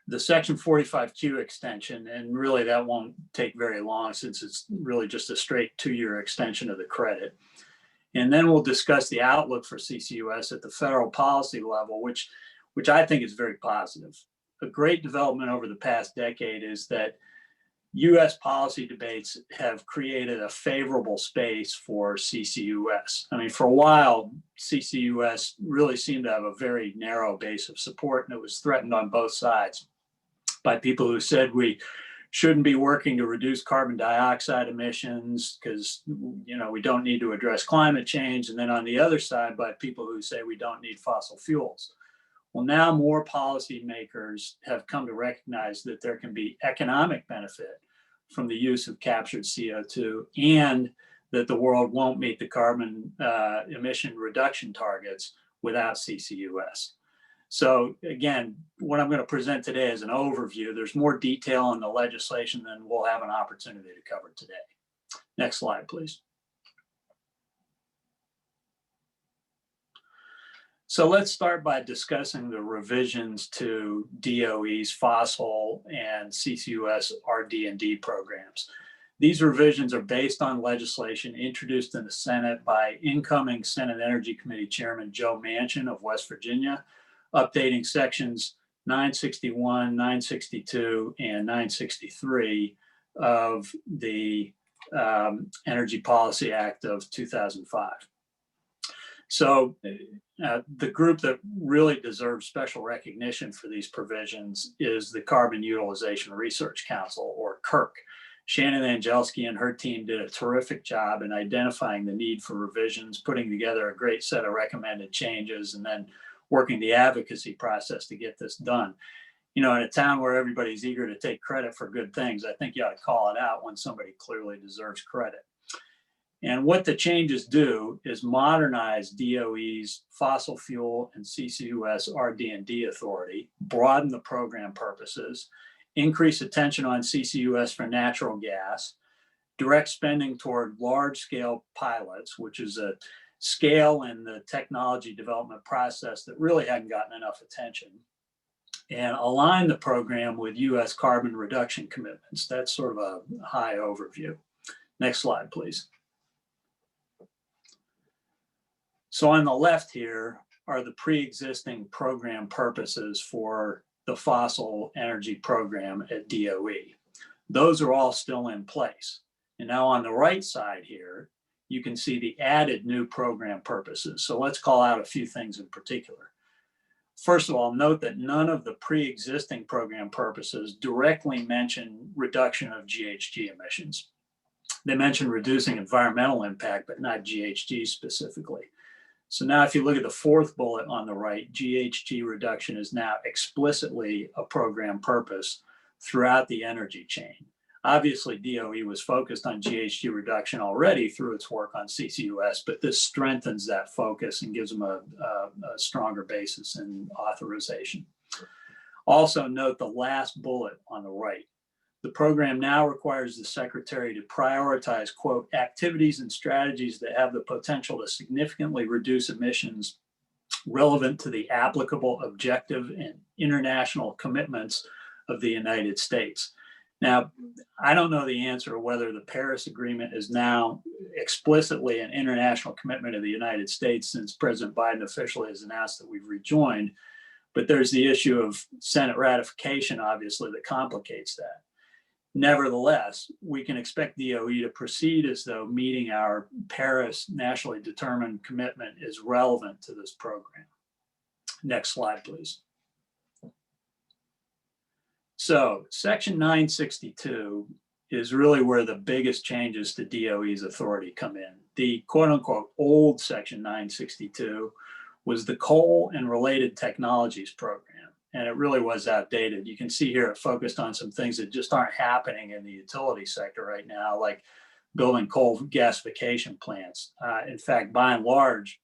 The Section 45Q extension, and really that won't take very long since it's really just a straight 2-year extension of the credit. And then we'll discuss the outlook for CCUS at the federal policy level, which I think is very positive. A great development over the past decade is that U.S. policy debates have created a favorable space for CCUS. I mean, for a while, CCUS really seemed to have a very narrow base of support, and it was threatened on both sides by people who said we shouldn't be working to reduce carbon dioxide emissions because, we don't need to address climate change. And then on the other side, by people who say we don't need fossil fuels. Well, now more policymakers have come to recognize that there can be economic benefit from the use of captured CO2, and that the world won't meet the carbon emission reduction targets without CCUS. So again, what I'm going to present today is an overview. There's more detail on the legislation than we'll have an opportunity to cover today. Next slide, please. So let's start by discussing the revisions to DOE's fossil and CCUS RD&D programs. These revisions are based on legislation introduced in the Senate by incoming Senate Energy Committee Chairman Joe Manchin of West Virginia, updating sections 961, 962, and 963 of the Energy Policy Act of 2005. So the group that really deserves special recognition for these provisions is the Carbon Utilization Research Council, or CURC. Shannon Angelski and her team did a terrific job in identifying the need for revisions, putting together a great set of recommended changes, and then working the advocacy process to get this done. In a town where everybody's eager to take credit for good things, I think you ought to call it out when somebody clearly deserves credit. And what the changes do is modernize DOE's fossil fuel and CCUS RD&D authority, broaden the program purposes, increase attention on CCUS for natural gas, direct spending toward large-scale pilots, which is scale and the technology development process that really hadn't gotten enough attention, and align the program with US carbon reduction commitments. That's sort of a high overview. Next slide, please. So on the left here are the pre-existing program purposes for the fossil energy program at DOE. Those are all still in place. And now on the right side here, you can see the added new program purposes. So let's call out a few things in particular. First of all, note that none of the pre-existing program purposes directly mention reduction of GHG emissions. They mention reducing environmental impact, but not GHG specifically. So now if you look at the fourth bullet on the right, GHG reduction is now explicitly a program purpose throughout the energy chain. Obviously, DOE was focused on GHG reduction already through its work on CCUS, but this strengthens that focus and gives them a stronger basis in authorization. Also note the last bullet on the right. The program now requires the Secretary to prioritize, quote, activities and strategies that have the potential to significantly reduce emissions relevant to the applicable objective and international commitments of the United States. Now, I don't know the answer to whether the Paris Agreement is now explicitly an international commitment of the United States since President Biden officially has announced that we've rejoined, but there's the issue of Senate ratification, obviously, that complicates that. Nevertheless, we can expect DOE to proceed as though meeting our Paris nationally determined commitment is relevant to this program. Next slide, please. So Section 962 is really where the biggest changes to DOE's authority come in. The quote unquote old Section 962 was the coal and related technologies program. And it really was outdated. You can see here it focused on some things that just aren't happening in the utility sector right now, like building coal gasification plants. In fact, by and large,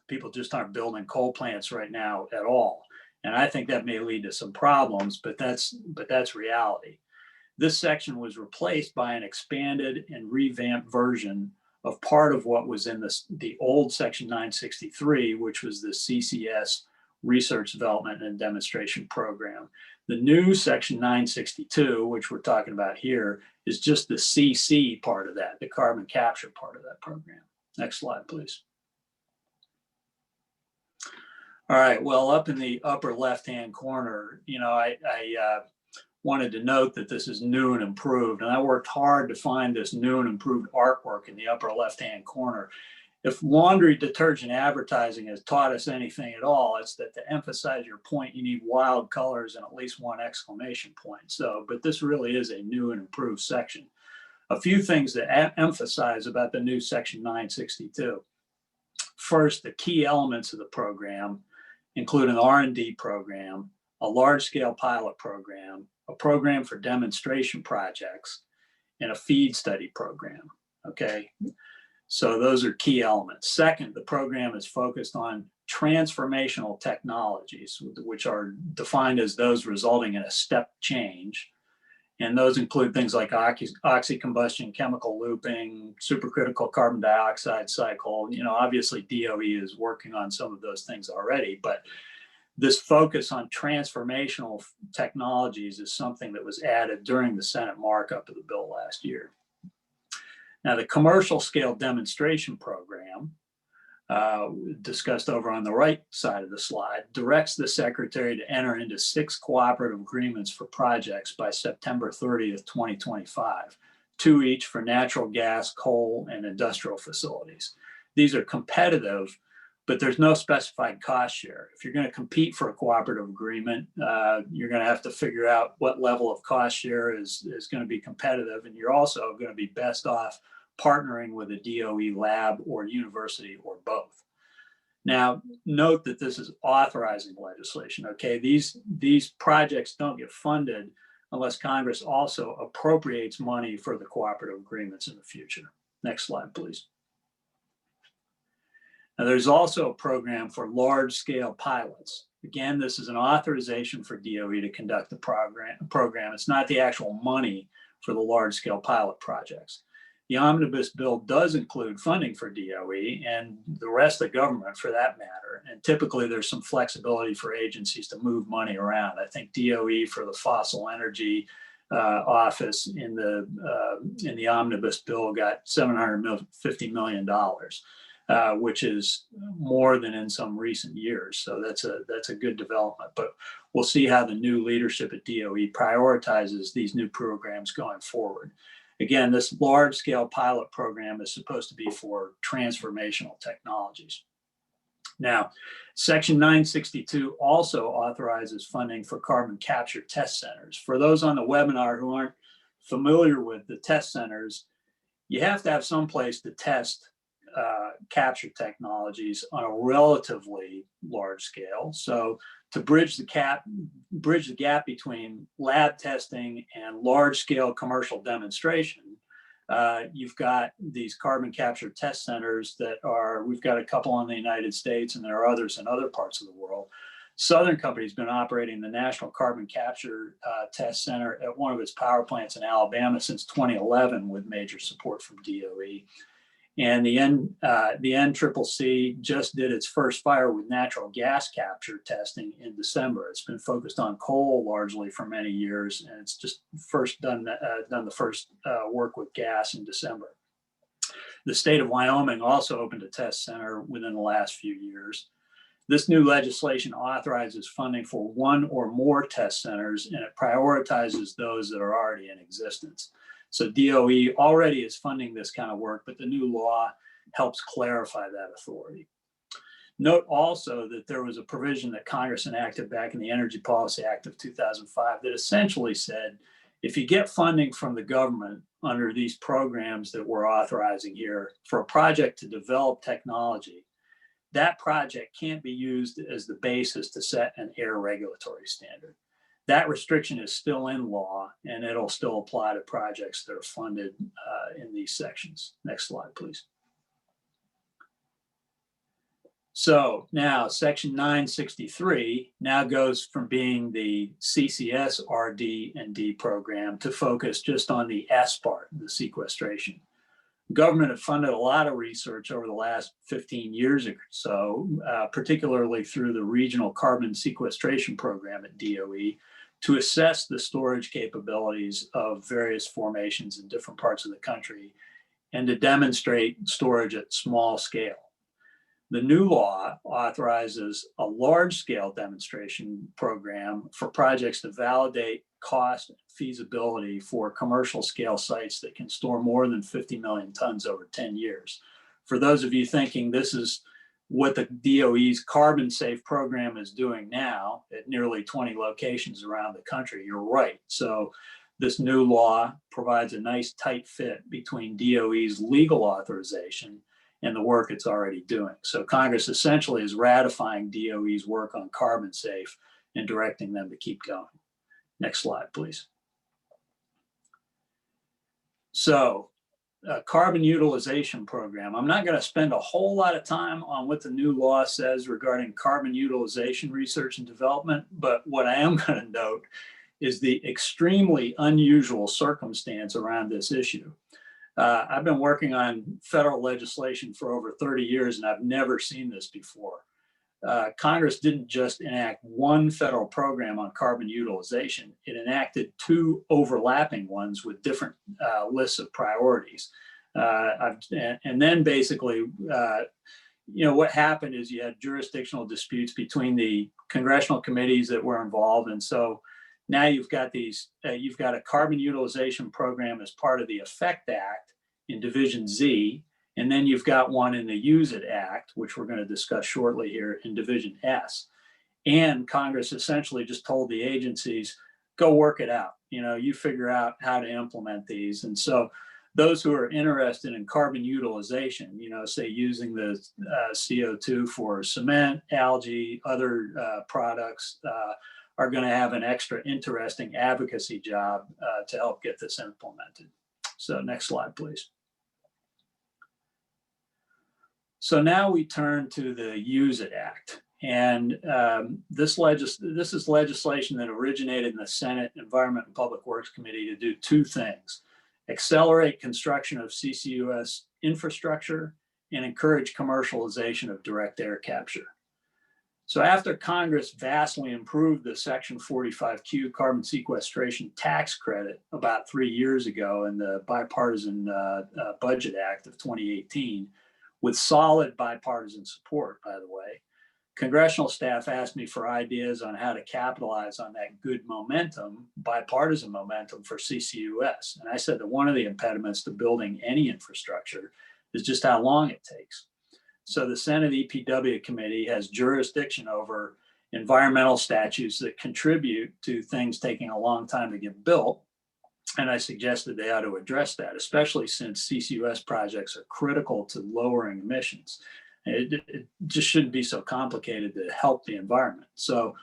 people just aren't building coal plants right now at all. And I think that may lead to some problems, but that's reality. This section was replaced by an expanded and revamped version of part of what was in the old Section 963, which was the CCS Research, Development, and Demonstration Program. The new Section 962, which we're talking about here, is just the CC part of that, the carbon capture part of that program. Next slide, please. All right, well, up in the upper left-hand corner, you know, I wanted to note that this is new and improved, and I worked hard to find this new and improved artwork in the upper left-hand corner. If laundry detergent advertising has taught us anything at all, it's that to emphasize your point, you need wild colors and at least one exclamation point. So, but this really is a new and improved section. A few things to emphasize about the new Section 962. First, the key elements of the program include an R&D program, a large-scale pilot program, a program for demonstration projects, and a feed study program, okay? So those are key elements. Second, the program is focused on transformational technologies, which are defined as those resulting in a step change. And those include things like oxy-combustion, chemical looping, supercritical carbon dioxide cycle. You know, obviously DOE is working on some of those things already, but this focus on transformational technologies is something that was added during the Senate markup of the bill last year. Now, the commercial scale demonstration program, discussed over on the right side of the slide, directs the Secretary to enter into 6 cooperative agreements for projects by September 30th, 2025, 2 each for natural gas, coal, and industrial facilities. These are competitive, but there's no specified cost share. If you're going to compete for a cooperative agreement, you're going to have to figure out what level of cost share is going to be competitive, and you're also going to be best off partnering with a DOE lab or university or both. Now, note that this is authorizing legislation, okay? These projects don't get funded unless Congress also appropriates money for the cooperative agreements in the future. Next slide, please. Now, there's also a program for large-scale pilots. Again, this is an authorization for DOE to conduct the program. It's not the actual money for the large-scale pilot projects. The Omnibus Bill does include funding for DOE and the rest of the government for that matter. And typically there's some flexibility for agencies to move money around. I think DOE for the fossil energy office in the Omnibus Bill got $750 million, which is more than in some recent years. So that's a good development. But we'll see how the new leadership at DOE prioritizes these new programs going forward. Again, this large-scale pilot program is supposed to be for transformational technologies. Now, Section 962 also authorizes funding for carbon capture test centers. For those on the webinar who aren't familiar with the test centers, you have to have some place to test capture technologies on a relatively large scale. So to bridge the gap between lab testing and large scale commercial demonstration, you've got these carbon capture test centers that we've got a couple in the United States and there are others in other parts of the world. Southern Company's been operating the National Carbon Capture Test Center at one of its power plants in Alabama since 2011 with major support from DOE. And the NCCC just did its first fire with natural gas capture testing in December. It's been focused on coal largely for many years, and it's just done the first work with gas in December. The state of Wyoming also opened a test center within the last few years. This new legislation authorizes funding for one or more test centers, and it prioritizes those that are already in existence. So DOE already is funding this kind of work, but the new law helps clarify that authority. Note also that there was a provision that Congress enacted back in the Energy Policy Act of 2005 that essentially said, if you get funding from the government under these programs that we're authorizing here for a project to develop technology, that project can't be used as the basis to set an air regulatory standard. That restriction is still in law, and it'll still apply to projects that are funded in these sections. Next slide, please. So now Section 963 now goes from being the CCS RD and D program to focus just on the S part, the sequestration. Government have funded a lot of research over the last 15 years or so, particularly through the Regional Carbon Sequestration Program at DOE, to assess the storage capabilities of various formations in different parts of the country and to demonstrate storage at small scale. The new law authorizes a large-scale demonstration program for projects to validate cost and feasibility for commercial scale sites that can store more than 50 million tons over 10 years. For those of you thinking this is what the DOE's carbon safe program is doing now at nearly 20 locations around the country, you're right. So this new law provides a nice tight fit between DOE's legal authorization and the work it's already doing. So Congress essentially is ratifying DOE's work on carbon safe and directing them to keep going. Next slide, please. So carbon utilization program. I'm not going to spend a whole lot of time on what the new law says regarding carbon utilization research and development, but what I am going to note is the extremely unusual circumstance around this issue. I've been working on federal legislation for over 30 years, and I've never seen this before. Congress didn't just enact one federal program on carbon utilization, it enacted two overlapping ones with different lists of priorities. And then basically, what happened is you had jurisdictional disputes between the congressional committees that were involved. And so now you've got a carbon utilization program as part of the EFFECT Act in Division Z. And then you've got one in the Use It Act, which we're going to discuss shortly here in Division S. And Congress essentially just told the agencies, go work it out. You figure out how to implement these. And so those who are interested in carbon utilization, say using the CO2 for cement, algae, other products, are going to have an extra interesting advocacy job to help get this implemented. So next slide, please. So now we turn to the Use It Act. And this is legislation that originated in the Senate Environment and Public Works Committee to do two things. accelerate construction of CCUS infrastructure, and encourage commercialization of direct air capture. So after Congress vastly improved the Section 45Q carbon sequestration tax credit about 3 years ago in the Bipartisan Budget Act of 2018, with solid bipartisan support, by the way, congressional staff asked me for ideas on how to capitalize on that good momentum, bipartisan momentum for CCUS. And I said that one of the impediments to building any infrastructure is just how long it takes. So the Senate EPW committee has jurisdiction over environmental statutes that contribute to things taking a long time to get built. And I suggested they ought to address that, especially since CCUS projects are critical to lowering emissions. It just shouldn't be so complicated to help the environment. So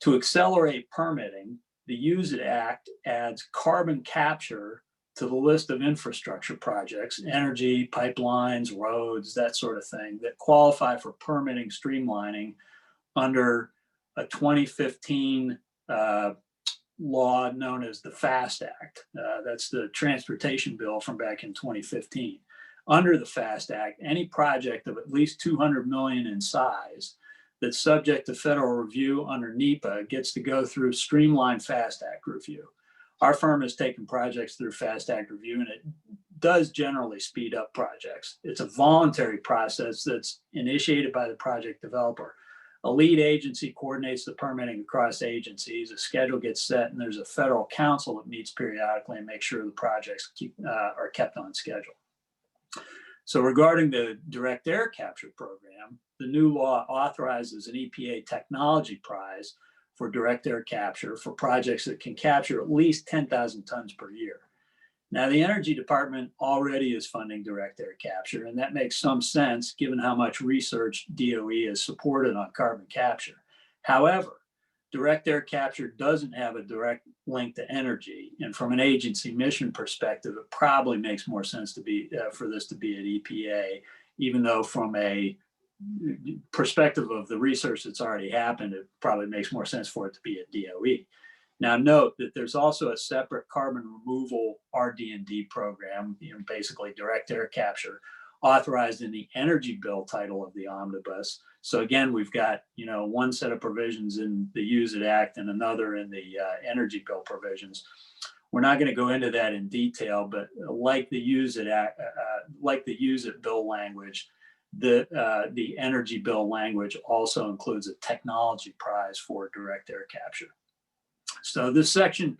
to accelerate permitting, the Use It Act adds carbon capture to the list of infrastructure projects, energy, pipelines, roads, that sort of thing, that qualify for permitting streamlining under a 2015 law known as the FAST Act. That's the transportation bill from back in 2015. Under the FAST Act, any project of at least 200 million in size that's subject to federal review under NEPA gets to go through streamlined FAST Act review. Our firm has taken projects through FAST Act review, and it does generally speed up projects. It's a voluntary process that's initiated by the project developer. A lead agency coordinates the permitting across agencies, a schedule gets set, and there's a federal council that meets periodically and makes sure the projects are kept on schedule. So regarding the direct air capture program, the new law authorizes an EPA technology prize for direct air capture for projects that can capture at least 10,000 tons per year. Now, the Energy Department already is funding direct air capture, and that makes some sense given how much research DOE has supported on carbon capture. However, direct air capture doesn't have a direct link to energy, and from an agency mission perspective, it probably makes more sense to be for this to be at EPA, even though from a perspective of the research that's already happened, it probably makes more sense for it to be at DOE. Now, note that there's also a separate carbon removal RD&D program, basically direct air capture, authorized in the energy bill title of the omnibus. So again, we've got one set of provisions in the Use It Act and another in the energy bill provisions. We're not going to go into that in detail, but like the Use It Act, like the Use It bill language, the energy bill language also includes a technology prize for direct air capture. So this section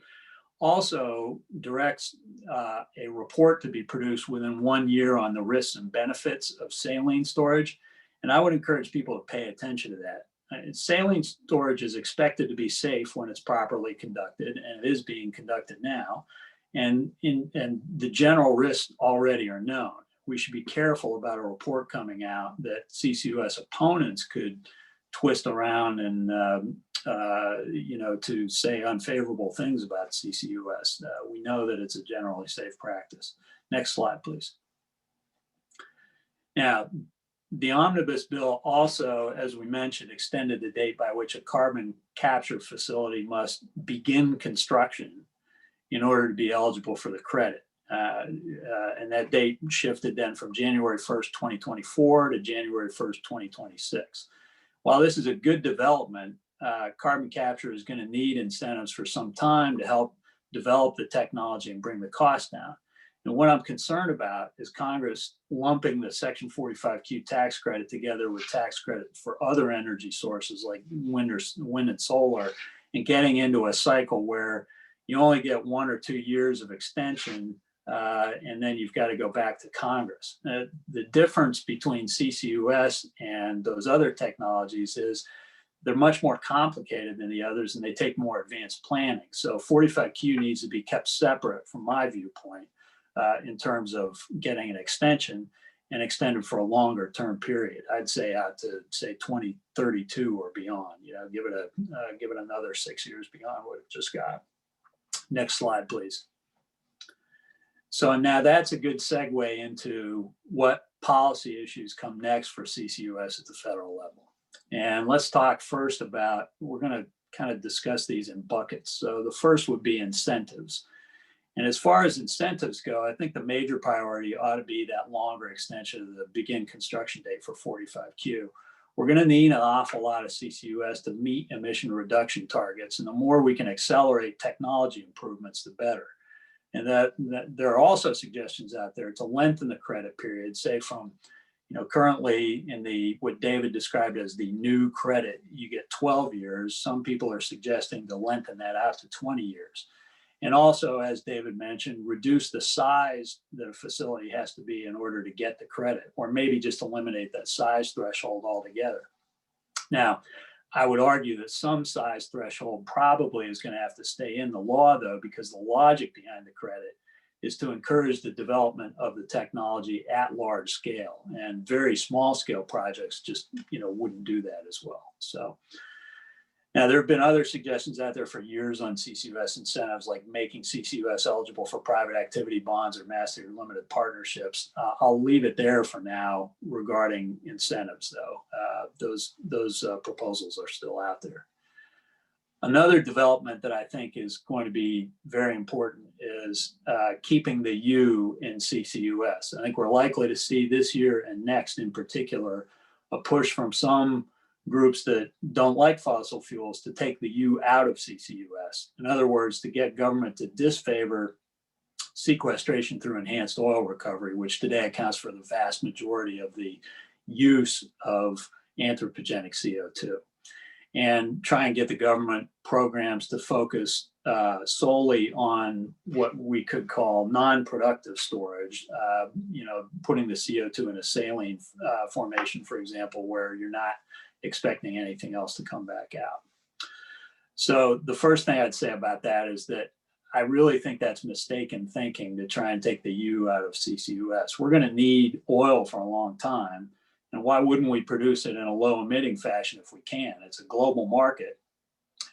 also directs a report to be produced within 1 year on the risks and benefits of saline storage. And I would encourage people to pay attention to that. Saline storage is expected to be safe when it's properly conducted, and it is being conducted now. And the general risks already are known. We should be careful about a report coming out that CCUS opponents could twist around and to say unfavorable things about CCUS. We know that it's a generally safe practice. Next slide, please. Now, the Omnibus Bill also, as we mentioned, extended the date by which a carbon capture facility must begin construction in order to be eligible for the credit. And that date shifted then from January 1st, 2024 to January 1st, 2026. While this is a good development, carbon capture is going to need incentives for some time to help develop the technology and bring the cost down. And what I'm concerned about is Congress lumping the Section 45Q tax credit together with tax credit for other energy sources like wind and solar, and getting into a cycle where you only get 1 or 2 years of extension, and then you've got to go back to Congress. The difference between CCUS and those other technologies is they're much more complicated than the others, and they take more advanced planning. So 45Q needs to be kept separate from my viewpoint in terms of getting an extension and extended for a longer term period. I'd say out to say 2032 or beyond. Give it another 6 years beyond what it just got. Next slide, please. So now that's a good segue into what policy issues come next for CCUS at the federal level. And let's talk first about, we're going to kind of discuss these in buckets. So the first would be incentives. And as far as incentives go, I think the major priority ought to be that longer extension of the begin construction date for 45Q. We're going to need an awful lot of CCUS to meet emission reduction targets. And the more we can accelerate technology improvements, the better. And that there are also suggestions out there to lengthen the credit period, say from, currently in what David described as the new credit, you get 12 years. Some people are suggesting to lengthen that out to 20 years. And also, as David mentioned, reduce the size that a facility has to be in order to get the credit, or maybe just eliminate that size threshold altogether. Now, I would argue that some size threshold probably is going to have to stay in the law, though, because the logic behind the credit is to encourage the development of the technology at large scale, and very small scale projects just, wouldn't do that as well. So now there have been other suggestions out there for years on CCUS incentives, like making CCUS eligible for private activity bonds or master limited partnerships. I'll leave it there for now regarding incentives, though. Those proposals are still out there. Another development that I think is going to be very important is keeping the U in CCUS. I think we're likely to see this year and next in particular a push from some groups that don't like fossil fuels to take the U out of CCUS. In other words, to get government to disfavor sequestration through enhanced oil recovery, which today accounts for the vast majority of the use of anthropogenic CO2. And try and get the government programs to focus solely on what we could call non-productive storage, putting the CO2 in a saline formation, for example, where you're not expecting anything else to come back out. So the first thing I'd say about that is that I really think that's mistaken thinking to try and take the U out of CCUS. We're going to need oil for a long time. And why wouldn't we produce it in a low emitting fashion if we can? It's a global market.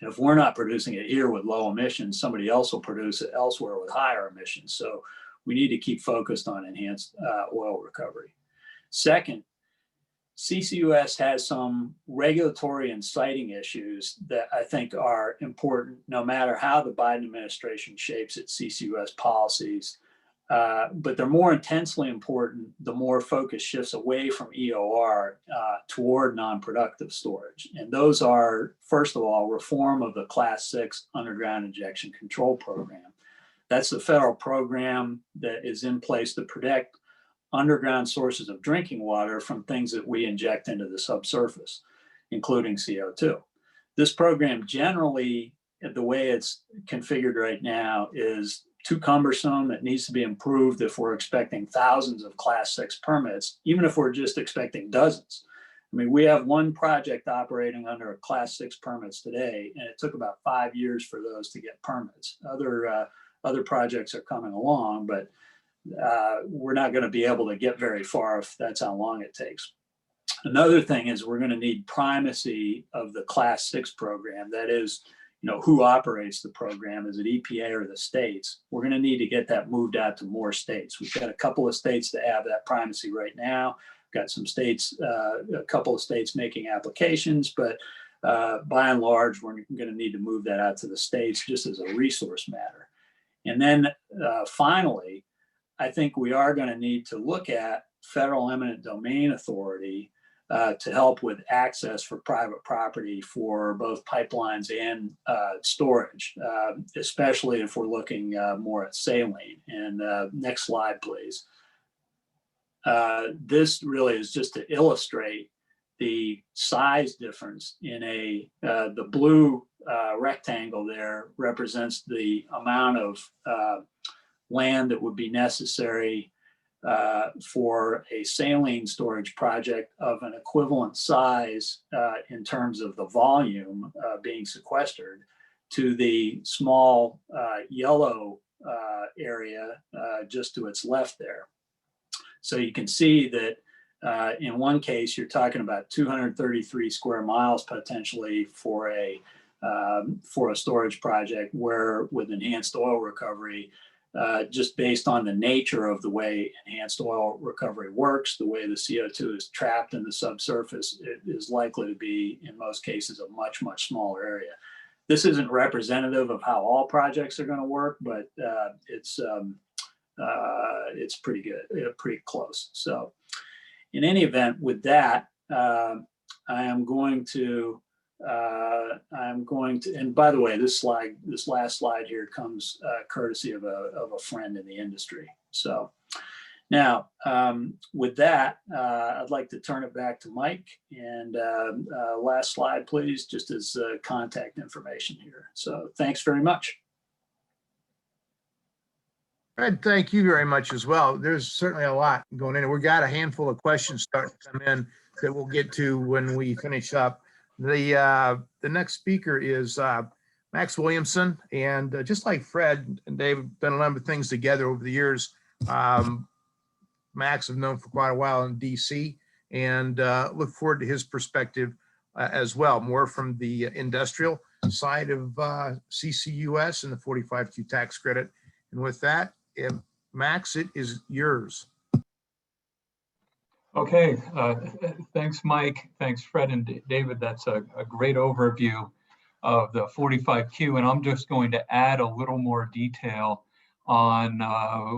If we're not producing it here with low emissions, somebody else will produce it elsewhere with higher emissions. So we need to keep focused on enhanced oil recovery. Second, CCUS has some regulatory and siting issues that I think are important no matter how the Biden administration shapes its CCUS policies. But they're more intensely important the more focus shifts away from EOR toward non-productive storage. And those are, first of all, reform of the Class 6 underground injection control program. That's the federal program that is in place to protect underground sources of drinking water from things that we inject into the subsurface, including CO2. This program generally, the way it's configured right now, is too cumbersome. It needs to be improved if we're expecting thousands of Class 6 permits, even if we're just expecting dozens. I mean, we have one project operating under a Class 6 permits today, and it took about 5 years for those to get permits. Other projects are coming along, but we're not going to be able to get very far if that's how long it takes. Another thing is we're going to need primacy of the Class 6 program. That is, who operates the program? Is it EPA or the states? We're going to need to get that moved out to more states. We've got a couple of states that have that primacy right now. We've got some states, a couple of states making applications, but by and large, we're going to need to move that out to the states just as a resource matter. And then finally, I think we are going to need to look at federal eminent domain authority to help with access for private property for both pipelines and storage, especially if we're looking more at saline. And next slide, please. This really is just to illustrate the size difference in the blue rectangle there represents the amount of land that would be necessary for a saline storage project of an equivalent size in terms of the volume being sequestered to the small yellow area just to its left there. So you can see that in one case, you're talking about 233 square miles potentially for a storage project, where with enhanced oil recovery, just based on the nature of the way enhanced oil recovery works, the way the CO2 is trapped in the subsurface, it is likely to be, in most cases, a much, much smaller area. This isn't representative of how all projects are going to work, but it's pretty good, pretty close. So in any event, with that, I am going to, and by the way, this last slide here comes courtesy of a friend in the industry. So now, with that, I'd like to turn it back to Mike. And last slide, please, just as contact information here. So thanks very much. Fred, thank you very much as well. There's certainly a lot going in. We've got a handful of questions starting to come in that we'll get to when we finish up. The next speaker is Max Williamson. And just like Fred and Dave have done a number of things together over the years, Max I've known for quite a while in DC, and look forward to his perspective as well, more from the industrial side of CCUS and the 45Q tax credit. And with that, Max, it is yours. Okay, thanks, Mike. Thanks, Fred and David. That's a great overview of the 45Q, and I'm just going to add a little more detail on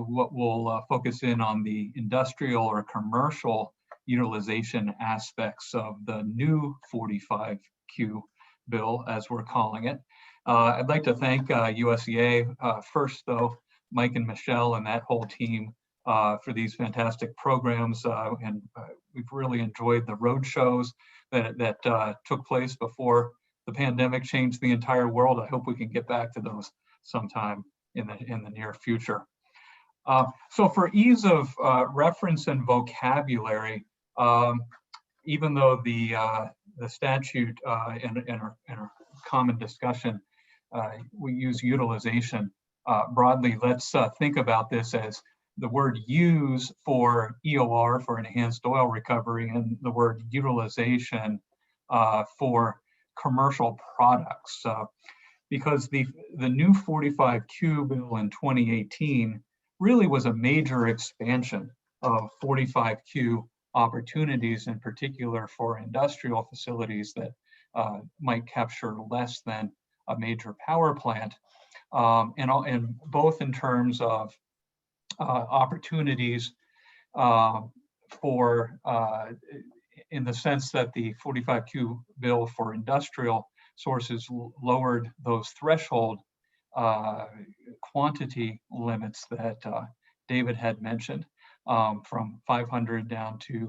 what we'll focus in on the industrial or commercial utilization aspects of the new 45Q bill, as we're calling it. I'd like to thank USEA first, though, Mike and Michelle and that whole team for these fantastic programs. And we've really enjoyed the road shows that took place before the pandemic changed the entire world. I hope we can get back to those sometime in the near future. So for ease of reference and vocabulary, even though the statute in our common discussion, we use utilization broadly, let's think about this as the word use for EOR, for enhanced oil recovery, and the word utilization for commercial products. Because the new 45Q bill in 2018 really was a major expansion of 45Q opportunities, in particular for industrial facilities that might capture less than a major power plant, and both in terms of opportunities for, in the sense that the 45Q bill for industrial sources lowered those threshold quantity limits that David had mentioned, from 500 down to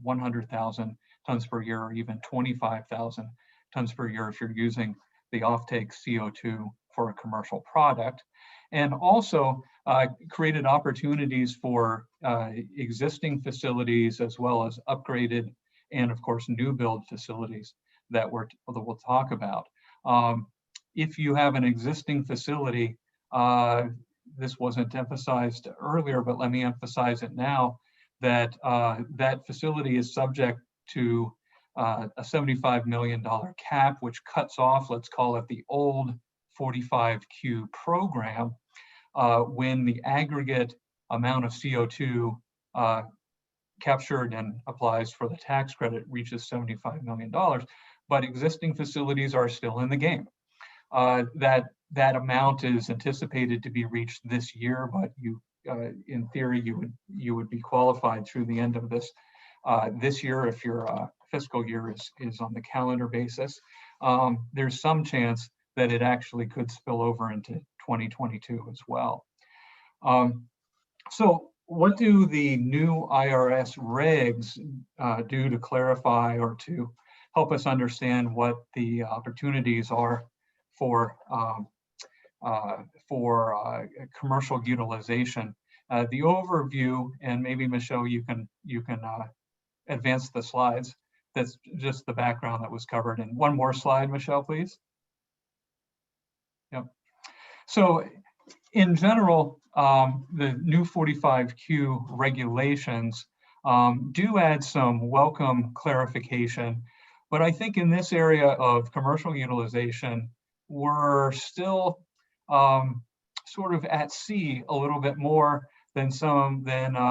100,000 tons per year, or even 25,000 tons per year if you're using the offtake CO2 for a commercial product. And also created opportunities for existing facilities as well as upgraded and, of course, new build facilities that we'll talk about. If you have an existing facility, this wasn't emphasized earlier, but let me emphasize it now, that that facility is subject to a $75 million cap, which cuts off, let's call it the old 45Q program, when the aggregate amount of CO2 captured and applies for the tax credit reaches $75 million. But existing facilities are still in the game. That amount is anticipated to be reached this year, but in theory, you would be qualified through the end of this year if your fiscal year is on the calendar basis. There's some chance that it actually could spill over into 2022 as well. So what do the new IRS regs do to clarify or to help us understand what the opportunities are for commercial utilization? The overview, and maybe Michelle, you can advance the slides. That's just the background that was covered. And one more slide, Michelle, please. Yep. So in general, the new 45Q regulations do add some welcome clarification, but I think in this area of commercial utilization, we're still sort of at sea a little bit more than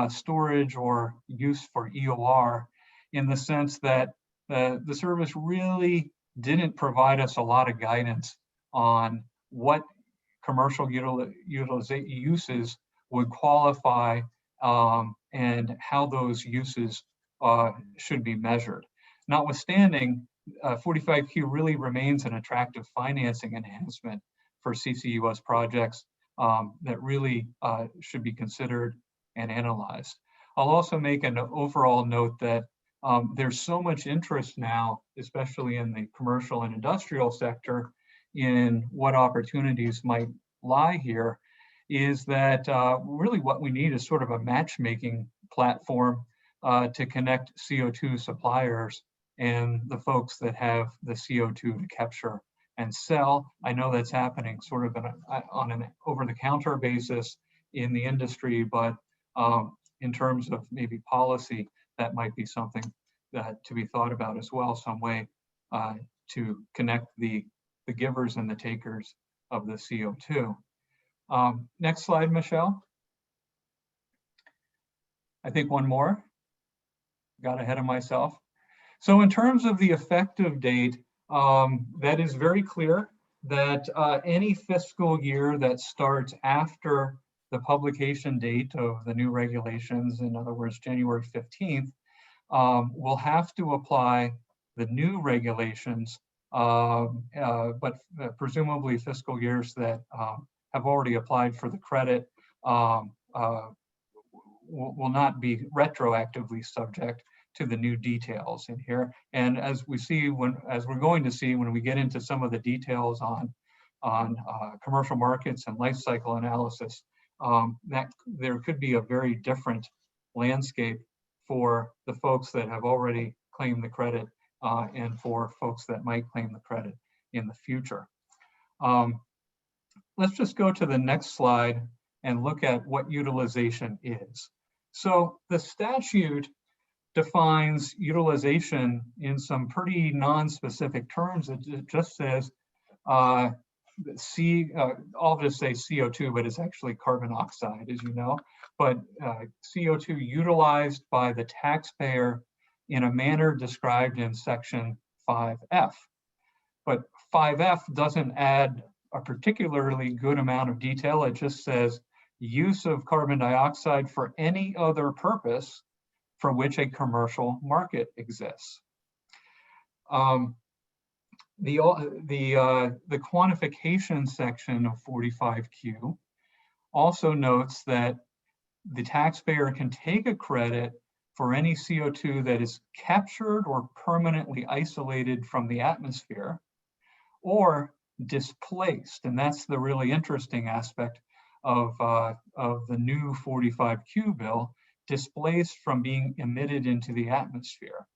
storage or use for EOR, in the sense that the service really didn't provide us a lot of guidance on what commercial uses would qualify and how those uses should be measured. Notwithstanding, 45Q really remains an attractive financing enhancement for CCUS projects that really should be considered and analyzed. I'll also make an overall note that there's so much interest now, especially in the commercial and industrial sector, in what opportunities might lie here, is that really what we need is sort of a matchmaking platform to connect CO2 suppliers and the folks that have the CO2 to capture and sell. I know that's happening sort of on an over-the-counter basis in the industry, but in terms of maybe policy, that might be something that to be thought about as well, some way to connect the givers and the takers of the CO2. Next slide, Michelle. I think one more. Got ahead of myself. So in terms of the effective date, that is very clear that any fiscal year that starts after the publication date of the new regulations, in other words, January 15th, will have to apply the new regulations, but presumably fiscal years that have already applied for the credit will not be retroactively subject to the new details in here. And as we see, as we're going to see when we get into some of the details on commercial markets and life cycle analysis, that there could be a very different landscape for the folks that have already claimed the credit and for folks that might claim the credit in the future. Let's just go to the next slide and look at what utilization is. So the statute defines utilization in some pretty non-specific terms. It just says I'll just say CO2, but it's actually carbon oxide, as you know. But CO2 utilized by the taxpayer in a manner described in section 5F. But 5F doesn't add a particularly good amount of detail. It just says use of carbon dioxide for any other purpose for which a commercial market exists. The quantification section of 45Q also notes that the taxpayer can take a credit for any CO2 that is captured or permanently isolated from the atmosphere or displaced. And that's the really interesting aspect of the new 45Q bill, displaced from being emitted into the atmosphere.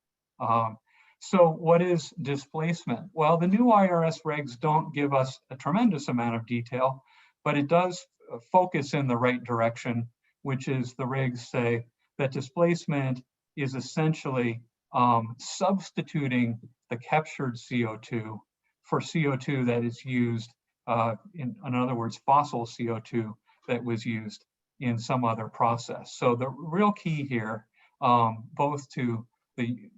So what is displacement? Well, the new IRS regs don't give us a tremendous amount of detail, but it does focus in the right direction, which is the regs say that displacement is essentially substituting the captured CO2 for CO2 that is used, in other words, fossil CO2 that was used in some other process. So the real key here, both to the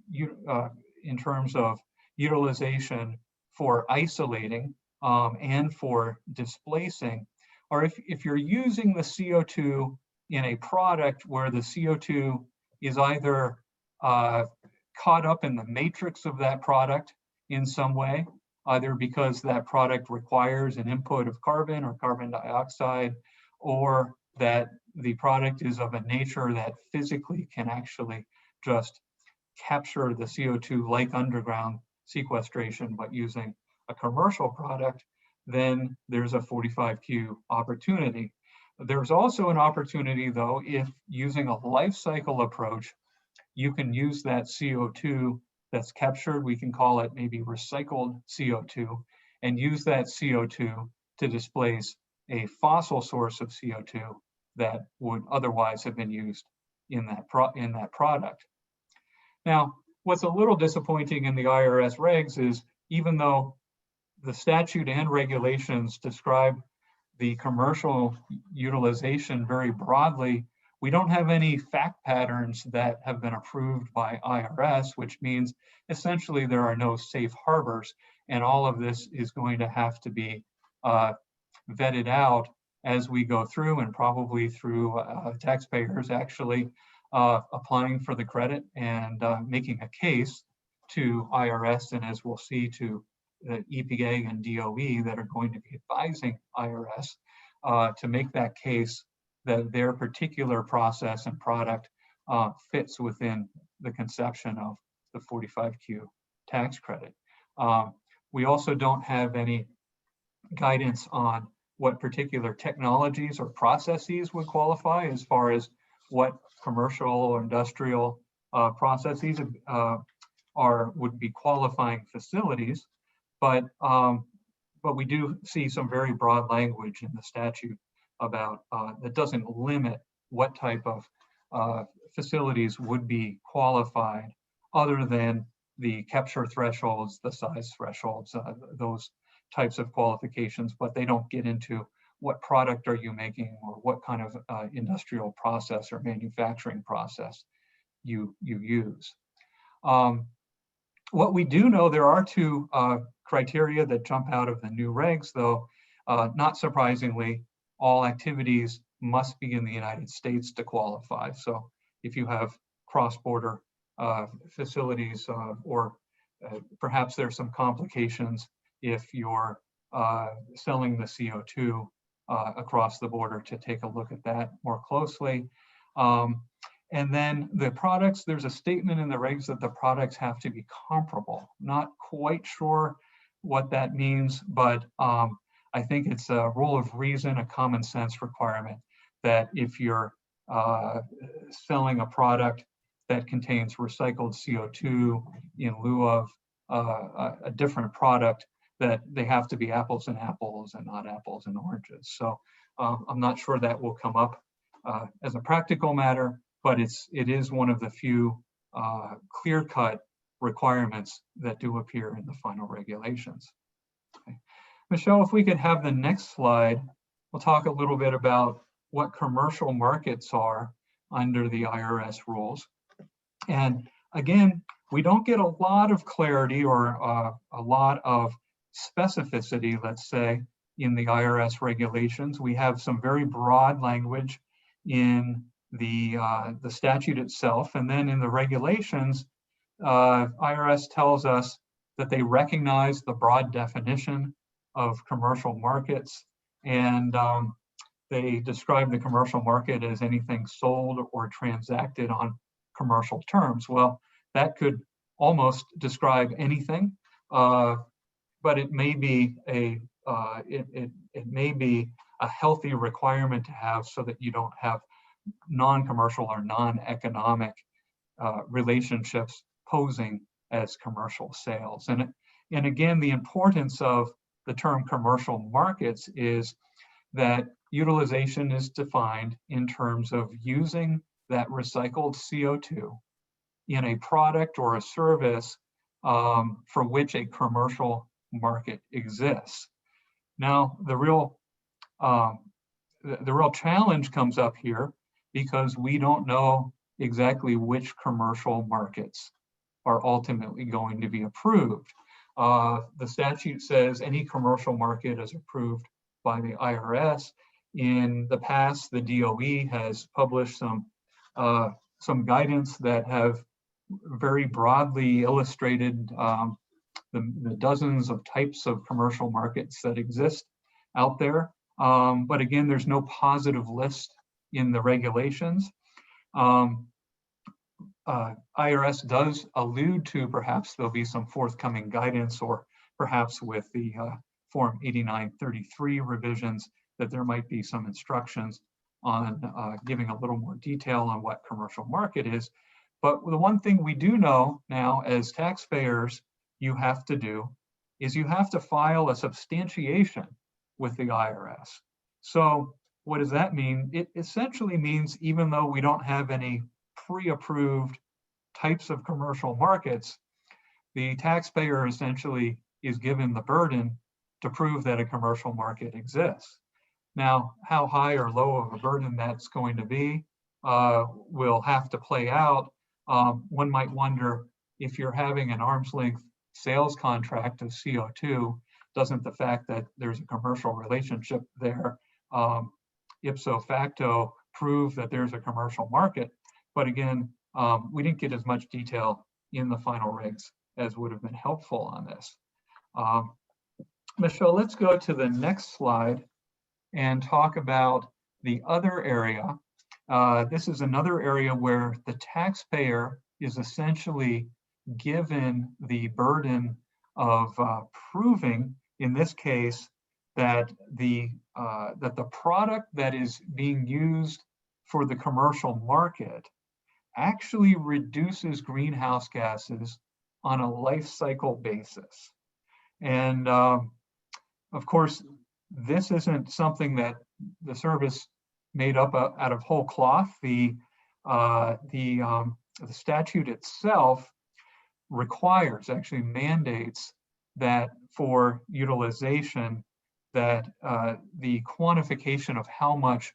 in terms of utilization for isolating and for displacing, or if you're using the CO2 in a product where the CO2 is either caught up in the matrix of that product in some way, either because that product requires an input of carbon or carbon dioxide, or that the product is of a nature that physically can actually just capture the CO2 like underground sequestration, but using a commercial product, then there's a 45Q opportunity. There's also an opportunity, though, if using a life cycle approach, you can use that CO2 that's captured, we can call it maybe recycled CO2, and use that CO2 to displace a fossil source of CO2 that would otherwise have been used in that product. Now, what's a little disappointing in the IRS regs is even though the statute and regulations describe the commercial utilization very broadly, we don't have any fact patterns that have been approved by IRS, which means essentially there are no safe harbors, and all of this is going to have to be vetted out as we go through, and probably through taxpayers actually applying for the credit and making a case to IRS, and as we'll see, to the EPA and DOE that are going to be advising IRS to make that case that their particular process and product fits within the conception of the 45Q tax credit. We also don't have any guidance on what particular technologies or processes would qualify, as far as what commercial or industrial processes would be qualifying facilities. But we do see some very broad language in the statute about that doesn't limit what type of facilities would be qualified, other than the capture thresholds, the size thresholds, those types of qualifications, but they don't get into what product are you making or what kind of industrial process or manufacturing process you use. What we do know, there are two criteria that jump out of the new regs, though, not surprisingly, all activities must be in the United States to qualify. So if you have cross-border facilities, or perhaps there's some complications if you're selling the CO2 across the border, to take a look at that more closely. And then the products, there's a statement in the regs that the products have to be comparable. Not quite sure what that means, but I think it's a rule of reason, a common sense requirement, that if you're selling a product that contains recycled CO2 in lieu of a different product, that they have to be apples and apples and not apples and oranges. So I'm not sure that will come up as a practical matter, but it is one of the few clear-cut requirements that do appear in the final regulations. Okay. Michelle, if we could have the next slide, we'll talk a little bit about what commercial markets are under the IRS rules. And again, we don't get a lot of clarity or a lot of specificity, let's say, in the IRS regulations. We have some very broad language in the statute itself, and then in the regulations, IRS tells us that they recognize the broad definition of commercial markets, and they describe the commercial market as anything sold or transacted on commercial terms. Well, that could almost describe anything, but it may be a healthy requirement to have, so that you don't have non-commercial or non-economic relationships posing as commercial sales. And again, the importance of the term commercial markets is that utilization is defined in terms of using that recycled CO2 in a product or a service for which a commercial market exists. Now, the real challenge comes up here, because we don't know exactly which commercial markets are ultimately going to be approved. The statute says any commercial market is approved by the IRS. In the past, the DOE has published some guidance that have very broadly illustrated the dozens of types of commercial markets that exist out there. But again, there's no positive list in the regulations. IRS does allude to perhaps there'll be some forthcoming guidance, or perhaps with the Form 8933 revisions, that there might be some instructions on giving a little more detail on what commercial market is. But the one thing we do know now as taxpayers you have to do is you have to file a substantiation with the IRS. So what does that mean? It essentially means, even though we don't have any pre-approved types of commercial markets, the taxpayer essentially is given the burden to prove that a commercial market exists. Now, how high or low of a burden that's going to be, will have to play out. One might wonder, if you're having an arm's length sales contract of CO2, doesn't the fact that there's a commercial relationship there ipso facto prove that there's a commercial market? But again, we didn't get as much detail in the final regs as would have been helpful on this. Michelle, let's go to the next slide and talk about the other area. This is another area where the taxpayer is essentially given the burden of proving, in this case, that the product that is being used for the commercial market actually reduces greenhouse gases on a life cycle basis. And of course, this isn't something that the service made up out of whole cloth. The statute itself requires, actually mandates, that for utilization, that the quantification of how much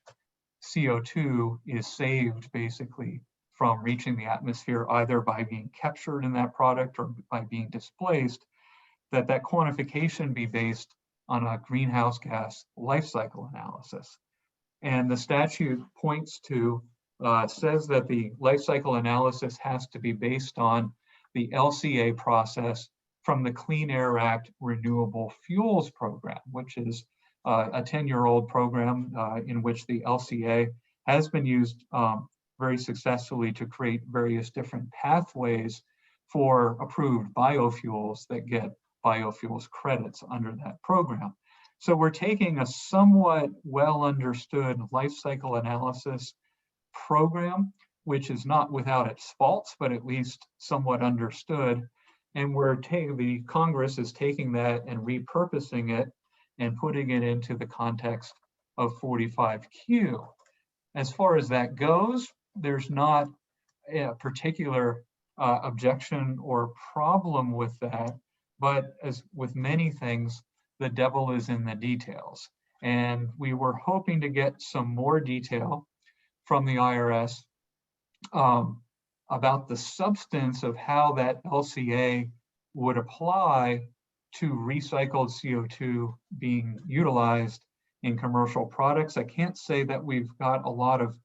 CO2 is saved basically from reaching the atmosphere, either by being captured in that product or by being displaced, that quantification be based on a greenhouse gas life cycle analysis. And the statute points to, says that the life cycle analysis has to be based on the LCA process from the Clean Air Act Renewable Fuels Program, which is a 10-year-old program in which the LCA has been used very successfully to create various different pathways for approved biofuels that get biofuels credits under that program. So we're taking a somewhat well understood life cycle analysis program, which is not without its faults, but at least somewhat understood. And the Congress is taking that and repurposing it and putting it into the context of 45Q. As far as that goes, there's not a particular objection or problem with that, but as with many things, the devil is in the details. And we were hoping to get some more detail from the IRS about the substance of how that LCA would apply to recycled CO2 being utilized in commercial products. I can't say that we've got a lot of,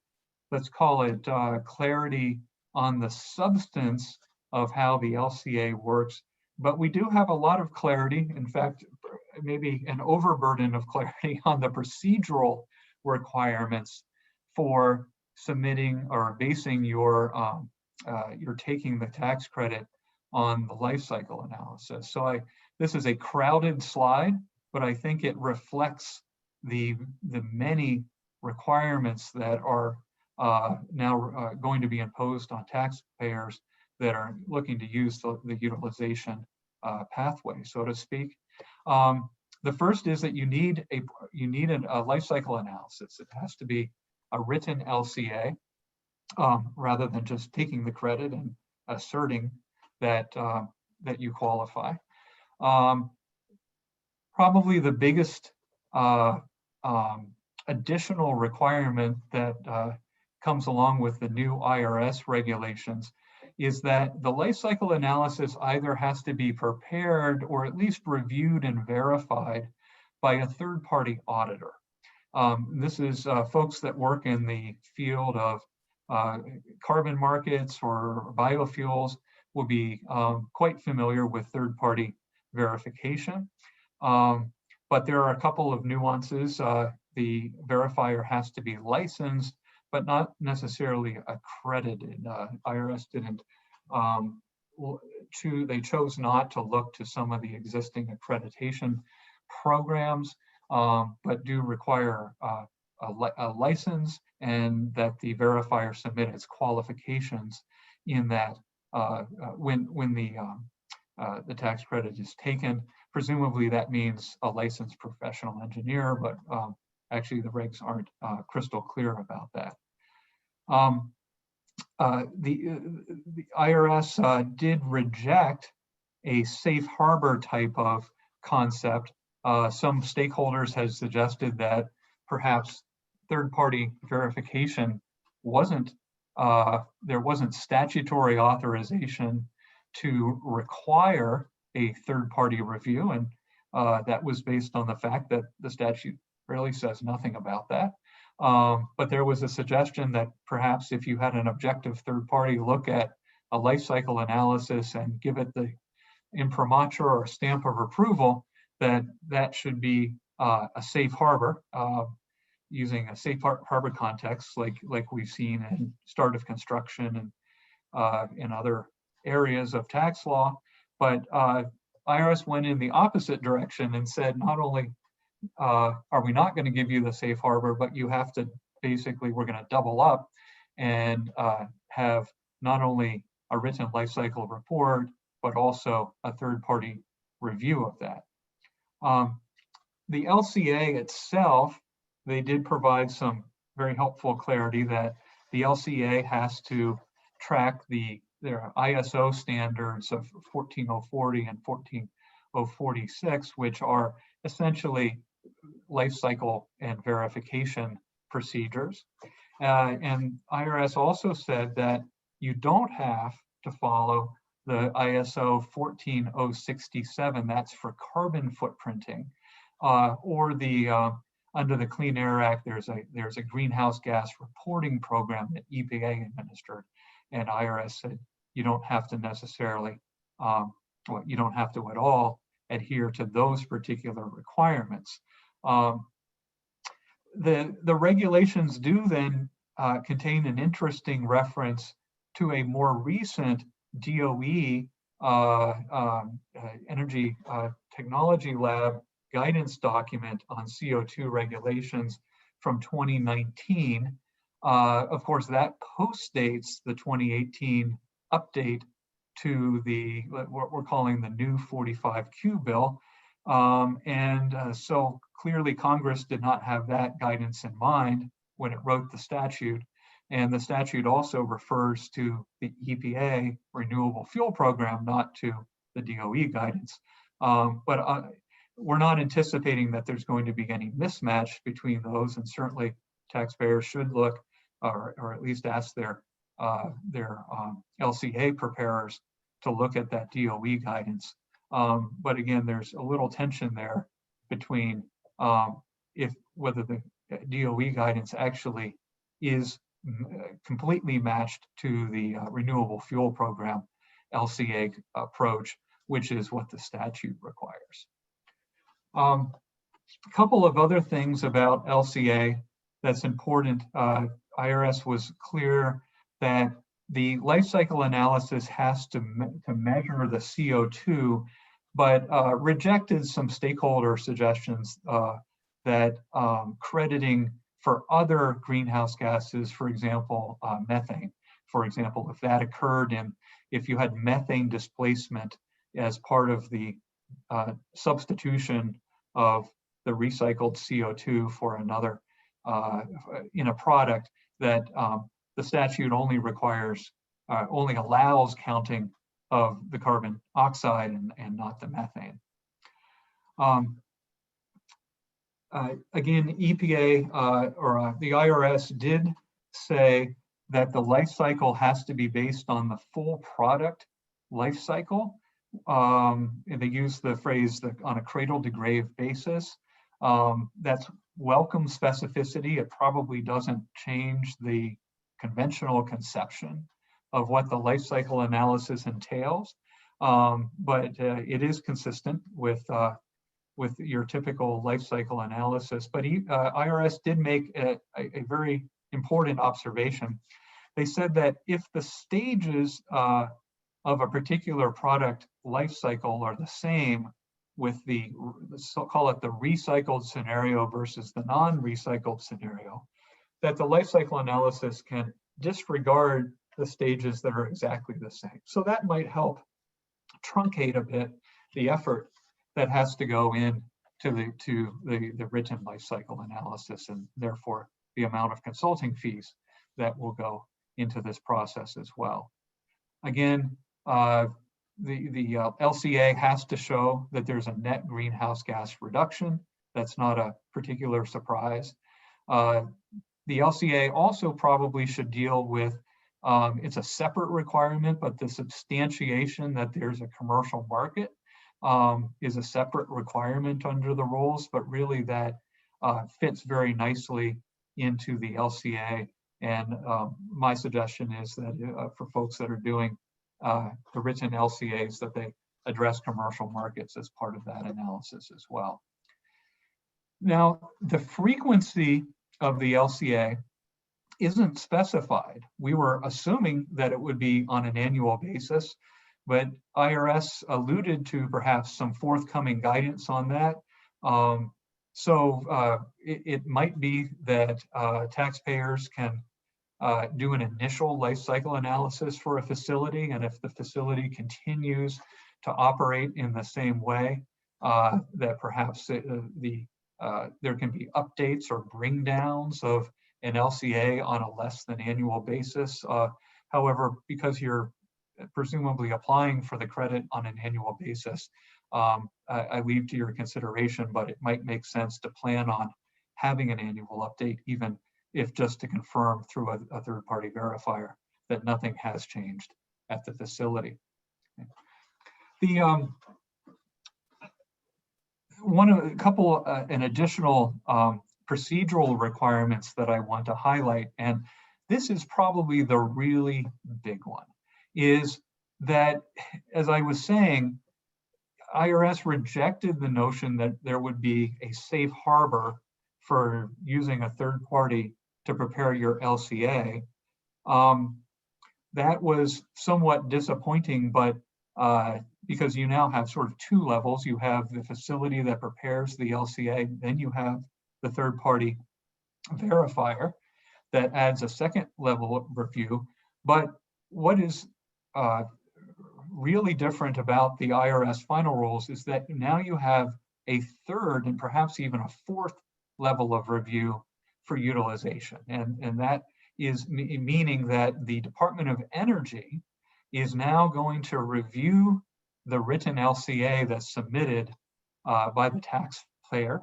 let's call it clarity on the substance of how the LCA works, but we do have a lot of clarity, in fact, maybe an overburden of clarity on the procedural requirements for submitting or basing your taking the tax credit on the life cycle analysis. So this is a crowded slide, but I think it reflects the many requirements that are now going to be imposed on taxpayers that are looking to use the utilization pathway, so to speak. The first is that you need a life cycle analysis. It has to be a written LCA rather than just taking the credit and asserting that that you qualify. Probably the biggest additional requirement that comes along with the new IRS regulations is that the life cycle analysis either has to be prepared or at least reviewed and verified by a third-party auditor. This is folks that work in the field of carbon markets or biofuels will be quite familiar with third-party verification. But there are a couple of nuances. The verifier has to be licensed, but not necessarily accredited. IRS didn't they chose not to look to some of the existing accreditation programs, but do require a license, and that the verifier submit its qualifications in that when the tax credit is taken. Presumably that means a licensed professional engineer, but actually the regs aren't crystal clear about that. The IRS did reject a safe harbor type of concept. Some stakeholders have suggested that perhaps third-party verification there wasn't statutory authorization to require a third-party review, and that was based on the fact that the statute really says nothing about that. But there was a suggestion that perhaps if you had an objective third party look at a life cycle analysis and give it the imprimatur or stamp of approval, that should be a safe harbor, using a safe harbor context like we've seen in start of construction and in other areas of tax law. But IRS went in the opposite direction and said, not only are we not going to give you the safe harbor, but you have to basically, we're going to double up and have not only a written life cycle report, but also a third-party review of that. The LCA itself, they did provide some very helpful clarity that the LCA has to track their ISO standards of 14040 and 14046, which are essentially life cycle and verification procedures. And IRS also said that you don't have to follow the ISO 14067, that's for carbon footprinting, or the under the Clean Air Act, there's a greenhouse gas reporting program that EPA administered, and IRS said you don't have to necessarily, you don't have to at all adhere to those particular requirements. The regulations do then contain an interesting reference to a more recent DOE Energy Technology Lab guidance document on CO2 regulations from 2019. Of course, that postdates the 2018 update to the what we're calling the new 45Q bill. So clearly Congress did not have that guidance in mind when it wrote the statute. And the statute also refers to the EPA Renewable Fuel Program, not to the DOE guidance. But we're not anticipating that there's going to be any mismatch between those, and certainly taxpayers should look or at least ask their LCA preparers to look at that DOE guidance. But again, there's a little tension there between whether the DOE guidance actually is completely matched to the Renewable Fuel Program LCA approach, which is what the statute requires. A couple of other things about LCA that's important. IRS was clear that the life cycle analysis has to measure the CO2, but rejected some stakeholder suggestions that crediting for other greenhouse gases, for example, methane, for example, if that occurred and if you had methane displacement as part of the substitution of the recycled CO2 for another in a product, that the statute only requires, only allows counting of the carbon oxide and not the methane. Again, EPA or the IRS did say that the life cycle has to be based on the full product life cycle. And they use the phrase that on a cradle to grave basis. That's welcome specificity. It probably doesn't change the conventional conception of what the life cycle analysis entails, but it is consistent with your typical life cycle analysis. But IRS did make a very important observation. They said that if the stages of a particular product life cycle are the same with the, call it the recycled scenario versus the non-recycled scenario, that the life cycle analysis can disregard the stages that are exactly the same. So that might help truncate a bit the effort that has to go in to the written life cycle analysis, and therefore the amount of consulting fees that will go into this process as well. Again, the LCA has to show that there's a net greenhouse gas reduction. That's not a particular surprise. The The LCA also probably should deal with, it's a separate requirement, but the substantiation that there's a commercial market is a separate requirement under the rules, but really that fits very nicely into the LCA. And my suggestion is that for folks that are doing the written LCAs, that they address commercial markets as part of that analysis as well. Now, the frequency of the LCA isn't specified. We were assuming that it would be on an annual basis, but IRS alluded to perhaps some forthcoming guidance on that. It might be that taxpayers can do an initial life cycle analysis for a facility, and if the facility continues to operate in the same way, that perhaps there can be updates or bring downs of an LCA on a less than annual basis. However, because you're presumably applying for the credit on an annual basis, I leave to your consideration, but it might make sense to plan on having an annual update, even if just to confirm through a third-party verifier that nothing has changed at the facility. An additional procedural requirements that I want to highlight, and this is probably the really big one, is that, as I was saying, IRS rejected the notion that there would be a safe harbor for using a third party to prepare your LCA. That was somewhat disappointing, but because you now have sort of two levels. You have the facility that prepares the LCA, then you have the third party verifier that adds a second level of review. But what is really different about the IRS final rules is that now you have a third and perhaps even a fourth level of review for utilization. And that is meaning that the Department of Energy is now going to review the written LCA that's submitted by the taxpayer.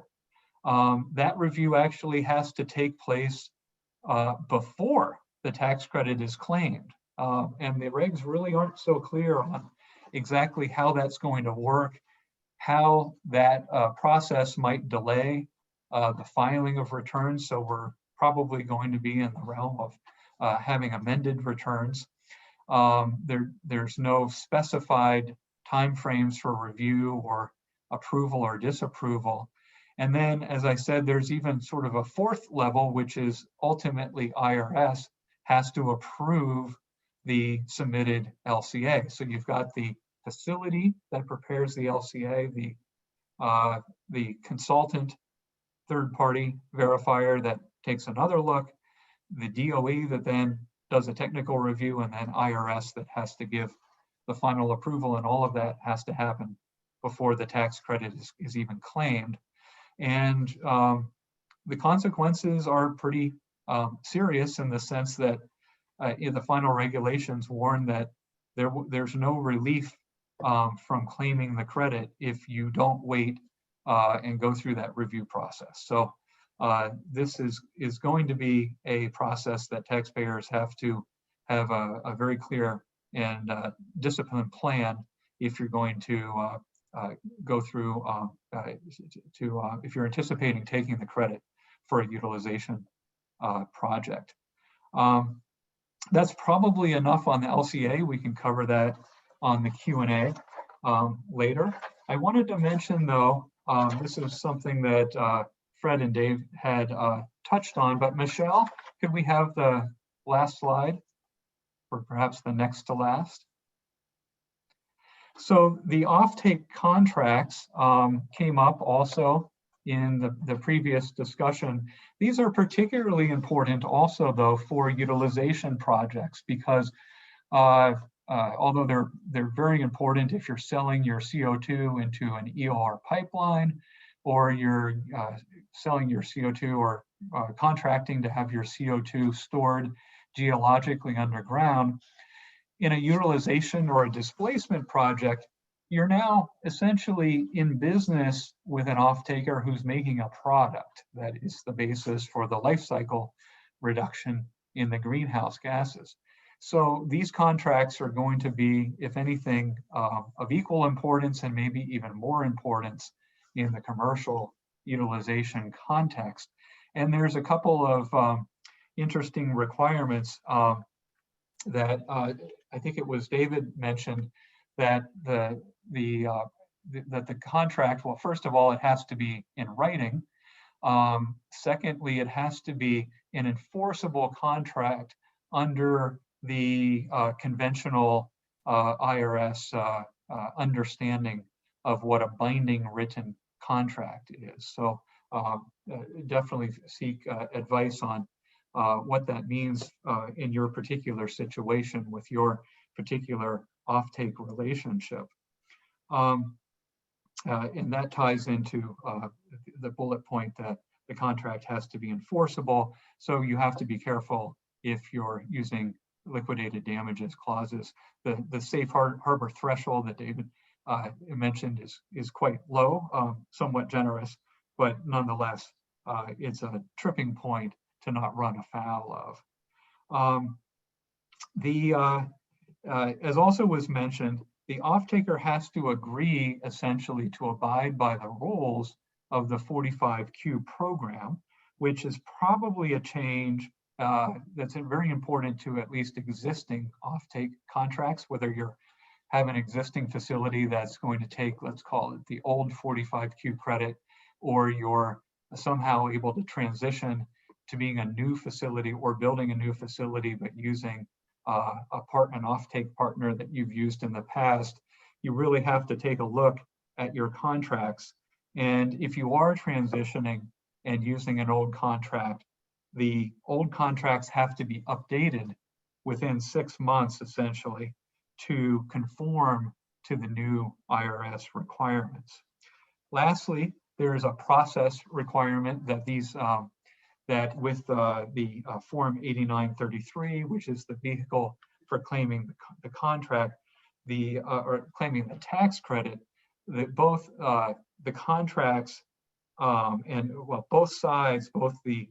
That review actually has to take place before the tax credit is claimed. And the regs really aren't so clear on exactly how that's going to work, how that process might delay the filing of returns. So we're probably going to be in the realm of having amended returns. There's no specified timeframes for review or approval or disapproval. And then, as I said, there's even sort of a fourth level, which is ultimately IRS has to approve the submitted LCA. So you've got the facility that prepares the LCA, the consultant third-party verifier that takes another look, the DOE that then does a technical review, and then IRS that has to give the final approval, and all of that has to happen before the tax credit is even claimed. And the consequences are pretty serious in the sense that in the final regulations warn that there's no relief from claiming the credit if you don't wait and go through that review process. So this is going to be a process that taxpayers have to have a very clear and disciplined plan if you're going to go through, if you're anticipating taking the credit for a utilization project. That's probably enough on the LCA. We can cover that on the Q&A later. I wanted to mention though, this is something that Fred and Dave had touched on, but Michelle, could we have the last slide, or perhaps the next to last? So the offtake contracts came up also in the previous discussion. These are particularly important also though for utilization projects because although they're very important if you're selling your CO2 into an EOR pipeline, or you're selling your CO2 or contracting to have your CO2 stored geologically underground, in a utilization or a displacement project, you're now essentially in business with an off-taker who's making a product that is the basis for the life cycle reduction in the greenhouse gases. So these contracts are going to be, if anything, of equal importance and maybe even more importance in the commercial utilization context. And there's a couple of interesting requirements that I think it was David mentioned, that the contract, well, first of all, it has to be in writing. Secondly, it has to be an enforceable contract under the conventional IRS understanding of what a binding written contract is. So definitely seek advice on what that means in your particular situation with your particular offtake relationship. And that ties into the bullet point that the contract has to be enforceable. So you have to be careful if you're using liquidated damages clauses. The safe harbor threshold that David mentioned is quite low, somewhat generous, but nonetheless, it's a tripping point to not run afoul of. As also was mentioned, the off-taker has to agree essentially to abide by the rules of the 45Q program, which is probably a change that's very important to at least existing offtake contracts, whether you have an existing facility that's going to take, let's call it the old 45Q credit, or you're somehow able to transition to being a new facility or building a new facility, but using an offtake partner that you've used in the past. You really have to take a look at your contracts. And if you are transitioning and using an old contract, the old contracts have to be updated within 6 months, essentially, to conform to the new IRS requirements. Lastly, there is a process requirement that that with the Form 8933, which is the vehicle for claiming the contract, or claiming the tax credit, that both the contracts and both sides, both the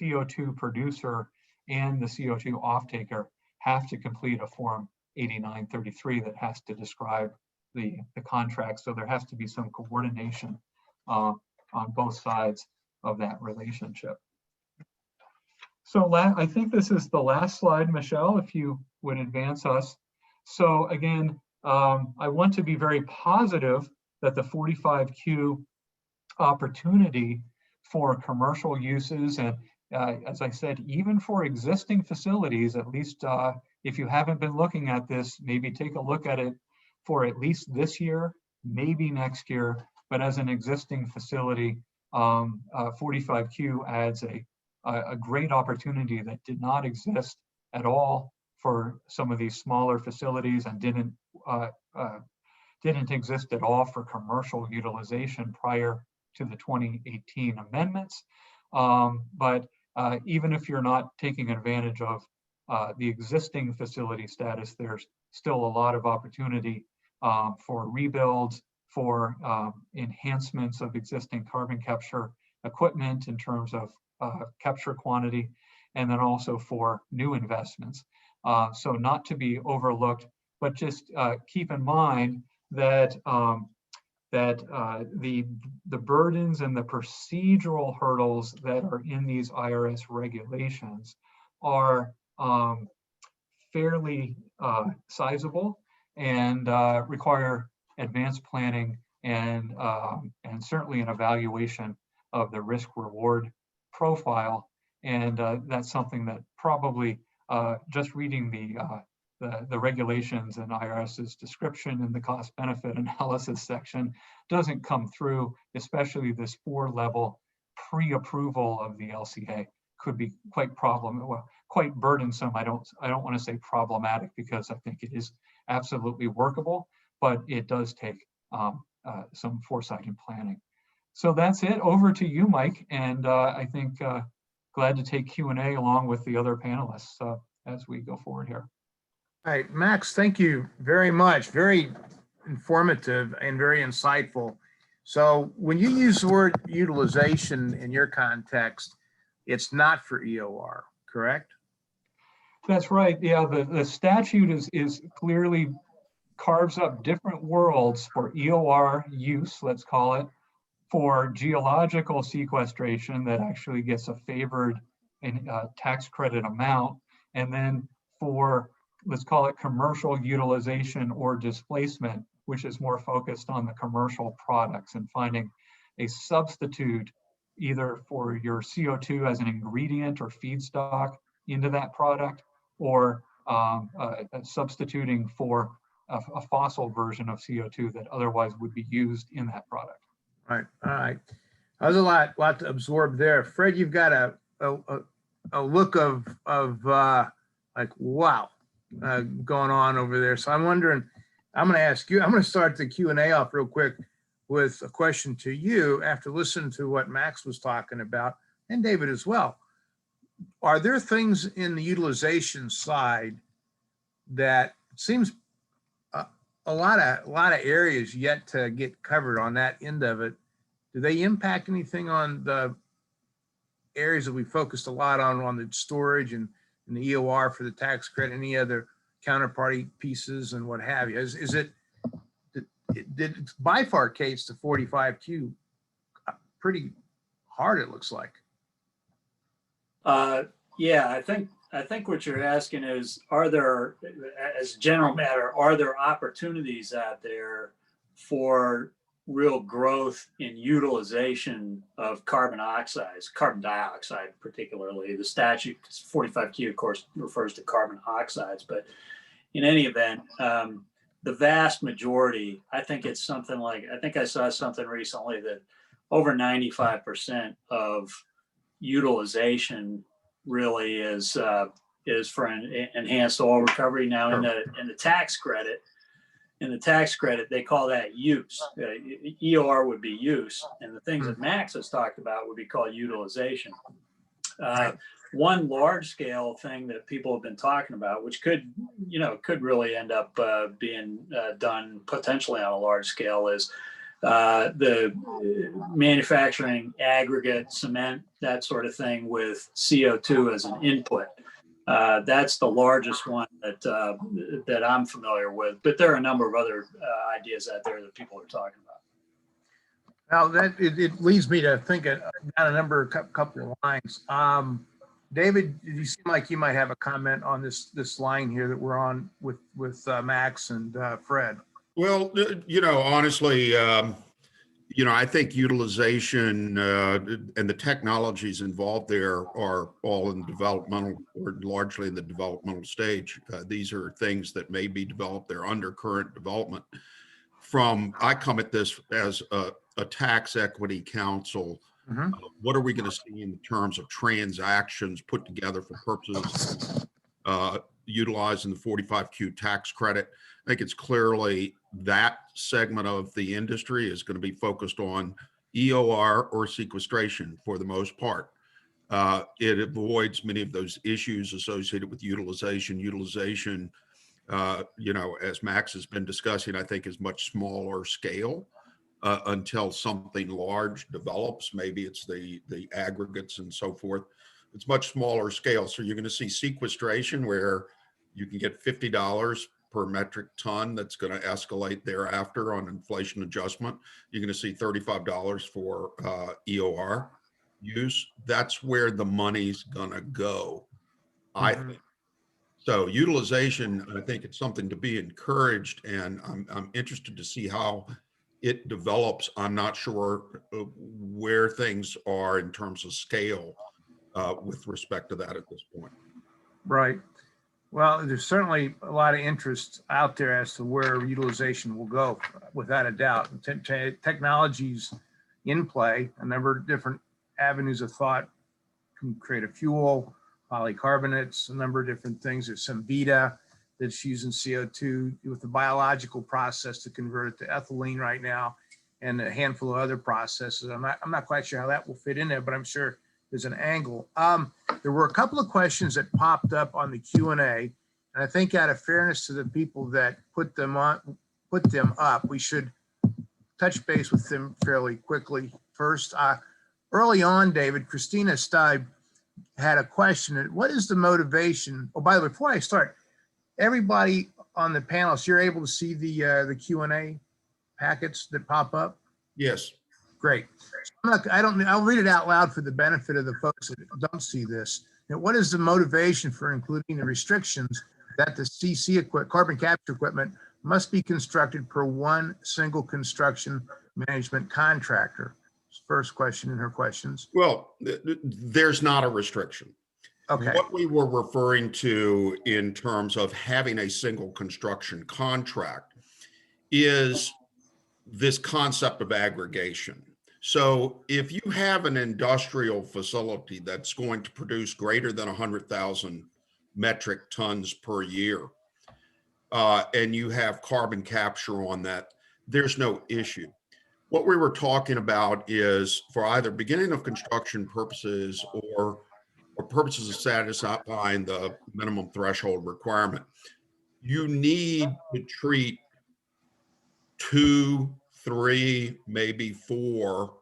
CO2 producer and the CO2 offtaker, have to complete a Form 8933 that has to describe the contract. So there has to be some coordination on both sides of that relationship. So I think this is the last slide, Michelle, if you would advance us. So again, I want to be very positive that the 45Q opportunity for commercial uses, and as I said, even for existing facilities, at least if you haven't been looking at this, maybe take a look at it for at least this year, maybe next year. But as an existing facility, 45Q adds a great opportunity that did not exist at all for some of these smaller facilities, and didn't exist at all for commercial utilization prior to the 2018 amendments. But even if you're not taking advantage of the existing facility status, there's still a lot of opportunity for rebuilds, for enhancements of existing carbon capture equipment in terms of capture quantity, and then also for new investments. So not to be overlooked, but just keep in mind that the burdens and the procedural hurdles that are in these IRS regulations are fairly sizable and require advanced planning and certainly an evaluation of the risk-reward profile. And that's something that probably just reading the regulations and IRS's description in the cost-benefit analysis section doesn't come through, especially this 4-level pre-approval of the LCA could be quite quite burdensome. I don't want to say problematic, because I think it is absolutely workable, but it does take some foresight and planning. So that's it. Over to you, Mike, and I think glad to take Q&A along with the other panelists as we go forward here. All right, Max, thank you very much. Very informative and very insightful. So when you use the word utilization in your context, it's not for EOR, correct? That's right. Yeah, the statute is clearly carves up different worlds for EOR use, let's call it, for geological sequestration that actually gets a favored tax credit amount, and then for, let's call it, commercial utilization or displacement, which is more focused on the commercial products and finding a substitute either for your CO2 as an ingredient or feedstock into that product, or substituting for a fossil version of CO2 that otherwise would be used in that product. All right. That was a lot to absorb there. Fred, you've got a look of like, wow, going on over there. So I'm wondering, I'm going to ask you, I'm going to start the Q&A off real quick with a question to you after listening to what Max was talking about, and David as well. Are there things in the utilization side that seems a lot of areas yet to get covered on that end of it? Do they impact anything on the areas that we focused a lot on the storage and the EOR for the tax credit, any other counterparty pieces and what have you? Did it bifurcates to 45Q pretty hard, it looks like. Yeah, I think what you're asking is, are there, as a general matter, are there opportunities out there for real growth in utilization of carbon dioxide particularly? The statute 45Q, of course, refers to carbon oxides, but in any event, the vast majority, I think it's something like, I think I saw something recently that over 95% of utilization really is for an enhanced oil recovery. Now in the tax credit, they call that use. EOR would be use, and the things that Max has talked about would be called utilization. One large scale thing that people have been talking about, which could really end up being done potentially on a large scale, is the manufacturing aggregate, cement, that sort of thing with CO2 as an input. That's the largest one that I'm familiar with, but there are a number of other ideas out there that people are talking about. Now it leads me to think down a couple of lines. David, you seem like you might have a comment on this line here that we're on with Max and Fred. Well, honestly, I think utilization and the technologies involved there are all in developmental, or largely in the developmental stage. These are things that may be developed. They're under current development. I come at this as a tax equity council. What are we going to see in terms of transactions put together for purposes utilizing the 45Q tax credit? I think it's clearly that segment of the industry is going to be focused on EOR or sequestration for the most part. It avoids many of those issues associated with utilization. Utilization, as Max has been discussing, I think is much smaller scale until something large develops. Maybe it's the aggregates and so forth. It's much smaller scale. So you're going to see sequestration where you can get $50 per metric ton. That's going to escalate thereafter on inflation adjustment. You're going to see $35 for EOR use. That's where the money's going to go, I think. So utilization, I think it's something to be encouraged, and I'm interested to see how it develops. I'm not sure where things are in terms of scale with respect to that at this point. Right. Well, there's certainly a lot of interest out there as to where utilization will go, without a doubt. Technologies in play, a number of different avenues of thought can create a fuel, polycarbonates, a number of different things. There's some Vita that's using CO2 with the biological process to convert it to ethylene right now, and a handful of other processes. I'm not quite sure how that will fit in there, but I'm sure there's an angle. There were a couple of questions that popped up on the Q&A, and I think out of fairness to the people that put them up, we should touch base with them fairly quickly. First, early on, David, Christina Steib had a question. What is the motivation? Oh, by the way, before I start, everybody on the panelists, you're able to see the Q&A packets that pop up? Yes. Great. I'll read it out loud for the benefit of the folks that don't see this. Now, what is the motivation for including the restrictions that the carbon capture equipment must be constructed per one single construction management contractor? First question in her questions. Well, there's not a restriction. Okay. What we were referring to in terms of having a single construction contract is this concept of aggregation. So if you have an industrial facility that's going to produce greater than 100,000 metric tons per year, and you have carbon capture on that, there's no issue. What we were talking about is for either beginning of construction purposes or purposes of satisfying the minimum threshold requirement, you need to treat 2, 3, maybe 4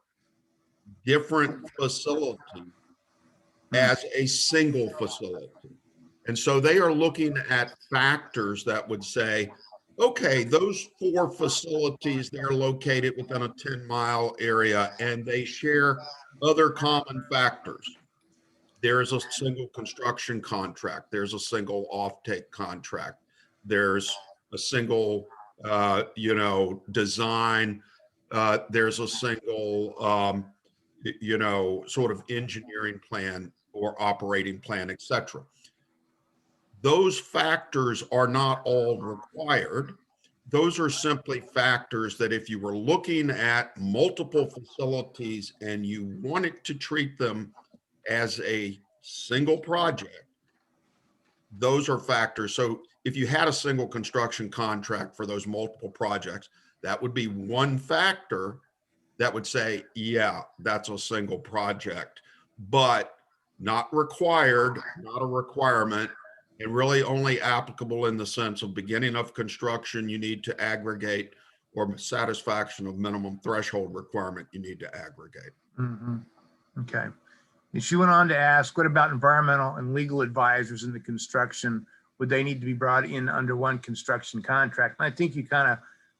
different facilities as a single facility. And so they are looking at factors that would say, okay, those 4 facilities, they're located within a 10-mile area and they share other common factors. There's a single construction contract. There's a single offtake contract. There's a single, design. There's a single, sort of engineering plan or operating plan, etc. Those factors are not all required. Those are simply factors that if you were looking at multiple facilities and you wanted to treat them as a single project, those are factors. So if you had a single construction contract for those multiple projects, that would be one factor that would say, yeah, that's a single project, but not required, not a requirement, and really only applicable in the sense of beginning of construction, you need to aggregate, or satisfaction of minimum threshold requirement, you need to aggregate. Mm-hmm. Okay. And she went on to ask, what about environmental and legal advisors in the construction? Would they need to be brought in under one construction contract? And I think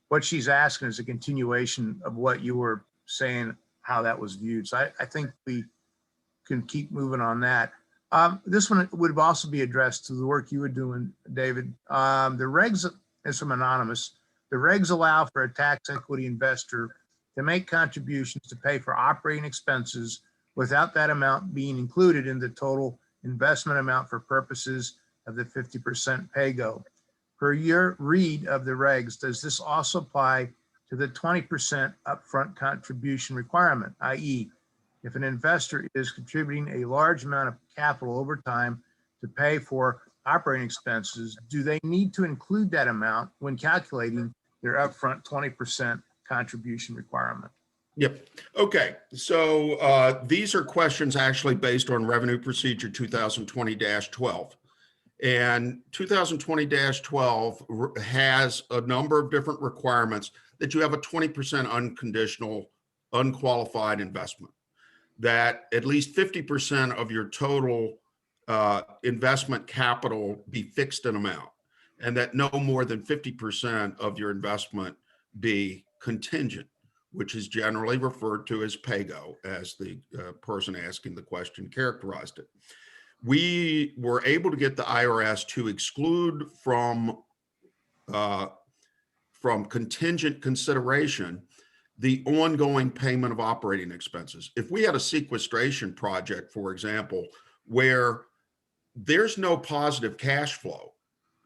what she's asking is a continuation of what you were saying, how that was viewed. So I think we can keep moving on that. This one would also be addressed to the work you were doing, David. The regs, is from Anonymous, the regs allow for a tax equity investor to make contributions to pay for operating expenses without that amount being included in the total investment amount for purposes of the 50% pay-go. Per your read of the regs, does this also apply to the 20% upfront contribution requirement, i.e., if an investor is contributing a large amount of capital over time to pay for operating expenses, do they need to include that amount when calculating their upfront 20% contribution requirement? Yep. Okay. So these are questions actually based on Revenue Procedure 2020-12. And 2020-12 has a number of different requirements that you have a 20% unconditional, unqualified investment, that at least 50% of your total investment capital be fixed in amount, and that no more than 50% of your investment be contingent, which is generally referred to as pay-go, as the person asking the question characterized it. We were able to get the IRS to exclude from contingent consideration the ongoing payment of operating expenses. If we had a sequestration project, for example, where there's no positive cash flow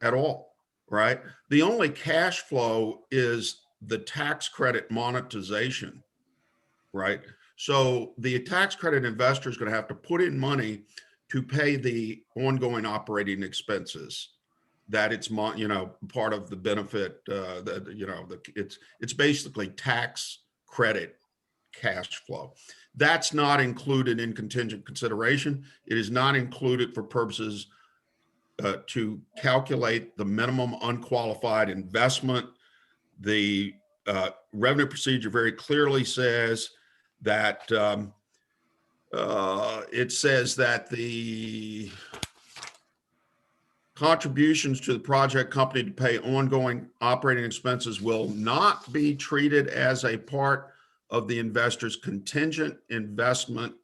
at all, right? The only cash flow is the tax credit monetization, right? So the tax credit investor is going to have to put in money to pay the ongoing operating expenses that it's, part of the benefit, it's basically tax credit cash flow. That's not included in contingent consideration. It is not included for purposes to calculate the minimum unqualified investment. The revenue procedure very clearly says that it says that the contributions to the project company to pay ongoing operating expenses will not be treated as a part of the investor's contingent investment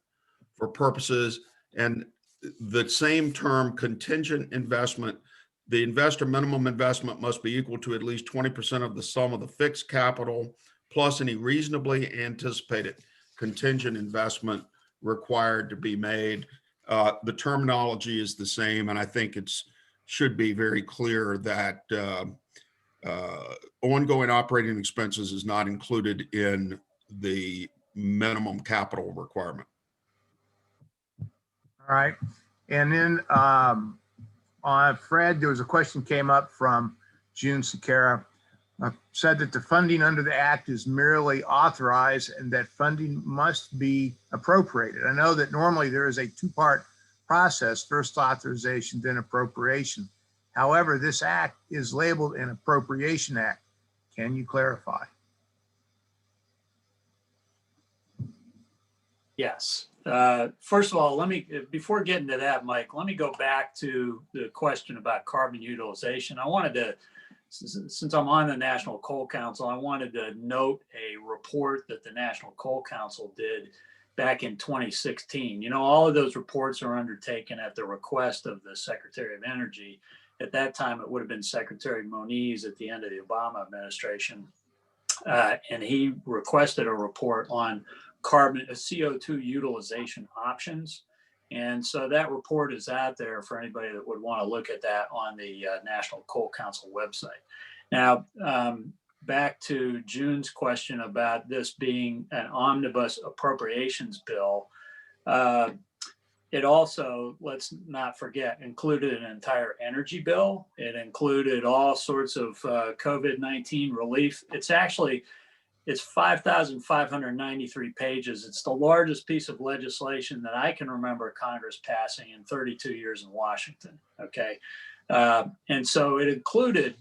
for purposes, and the same term, contingent investment, the investor minimum investment must be equal to at least 20% of the sum of the fixed capital plus any reasonably anticipated contingent investment required to be made. The terminology is the same, and I think it's should be very clear that ongoing operating expenses is not included in the minimum capital requirement. All right. And then on Fred, there was a question came up from June Sakara, said that the funding under the act is merely authorized and that funding must be appropriated. I know that normally there is a two-part process, first authorization, then appropriation. However, this act is labeled an appropriation act. Can you clarify? Yes. First of all, before getting to that, Mike, let me go back to the question about carbon utilization. I wanted to, since I'm on the National Coal Council, I wanted to note a report that the National Coal Council did back in 2016. You know, all of those reports are undertaken at the request of the Secretary of Energy. At that time, it would have been Secretary Moniz at the end of the Obama administration. And he requested a report on CO2 utilization options. And so that report is out there for anybody that would want to look at that on the National Coal Council website. Now, back to June's question about this being an Omnibus Appropriations Bill. It also, let's not forget, included an entire energy bill. It included all sorts of COVID-19 relief. It's 5,593 pages. It's the largest piece of legislation that I can remember Congress passing in 32 years in Washington, okay? And so it included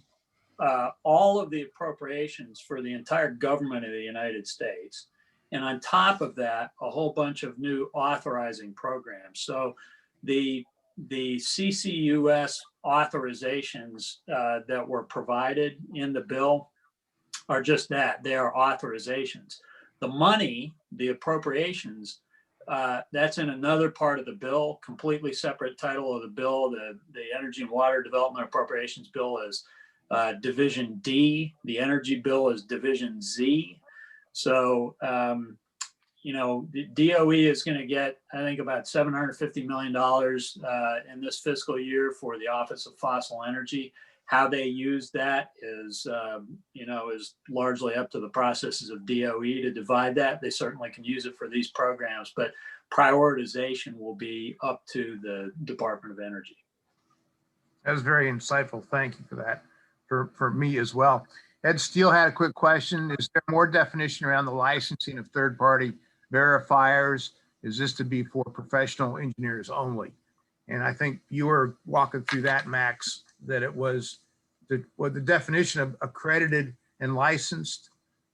all of the appropriations for the entire government of the United States. And on top of that, a whole bunch of new authorizing programs. So the CCUS authorizations that were provided in the bill are just that. They are authorizations. The money, the appropriations, that's in another part of the bill, completely separate title of the bill. The Energy and Water Development Appropriations Bill is Division D. The Energy Bill is Division Z. So, you know, the DOE is going to get, I think, about $750 million in this fiscal year for the Office of Fossil Energy. How they use that is, you know, is largely up to the processes of DOE to divide that. They certainly can use it for these programs, but prioritization will be up to the Department of Energy. That was very insightful. Thank you for that, for me as well. Ed Steele had a quick question. Is there more definition around the licensing of third-party verifiers? Is this to be for professional engineers only? And I think you were walking through that, Max, that it was the definition of accredited and licensed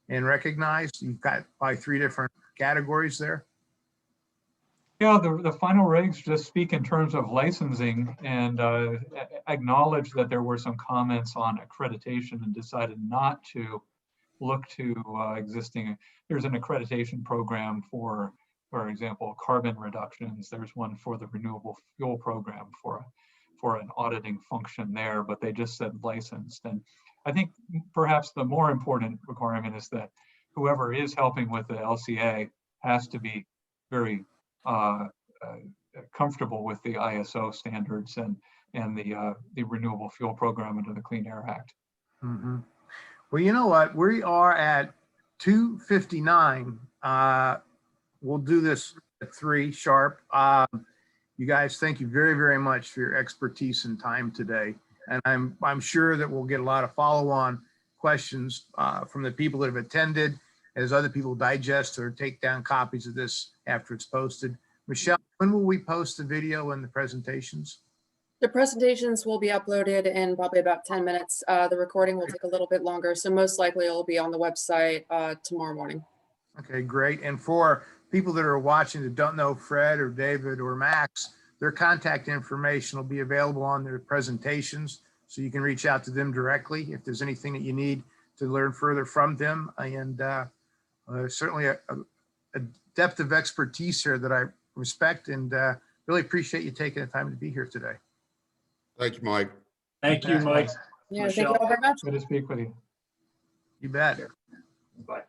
and recognized. You've got probably 3 different categories there. Yeah, the final regs just speak in terms of licensing and acknowledge that there were some comments on accreditation and decided not to look to existing. There's an accreditation program for example, carbon reductions. There's one for the renewable fuel program for an auditing function there, but they just said licensed. And I think perhaps the more important requirement is that whoever is helping with the LCA has to be very comfortable with the ISO standards and the renewable fuel program under the Clean Air Act. Mm-hmm. Well, you know what? We are at 2:59. We'll do this at 3 sharp. You guys, thank you very, very much for your expertise and time today. And I'm sure that we'll get a lot of follow-on questions from the people that have attended as other people digest or take down copies of this after it's posted. Michelle, when will we post the video and the presentations? The presentations will be uploaded in probably about 10 minutes. The recording will take a little bit longer, so most likely it'll be on the website tomorrow morning. Okay, great. And for people that are watching that don't know Fred or David or Max, their contact information will be available on their presentations. So you can reach out to them directly if there's anything that you need to learn further from them. And certainly a depth of expertise here that I respect, and really appreciate you taking the time to be here today. Thank you, Mike. Thank you, Mike. Yeah, thank you Michelle. all very much. Good to speak with you. You bet. Bye.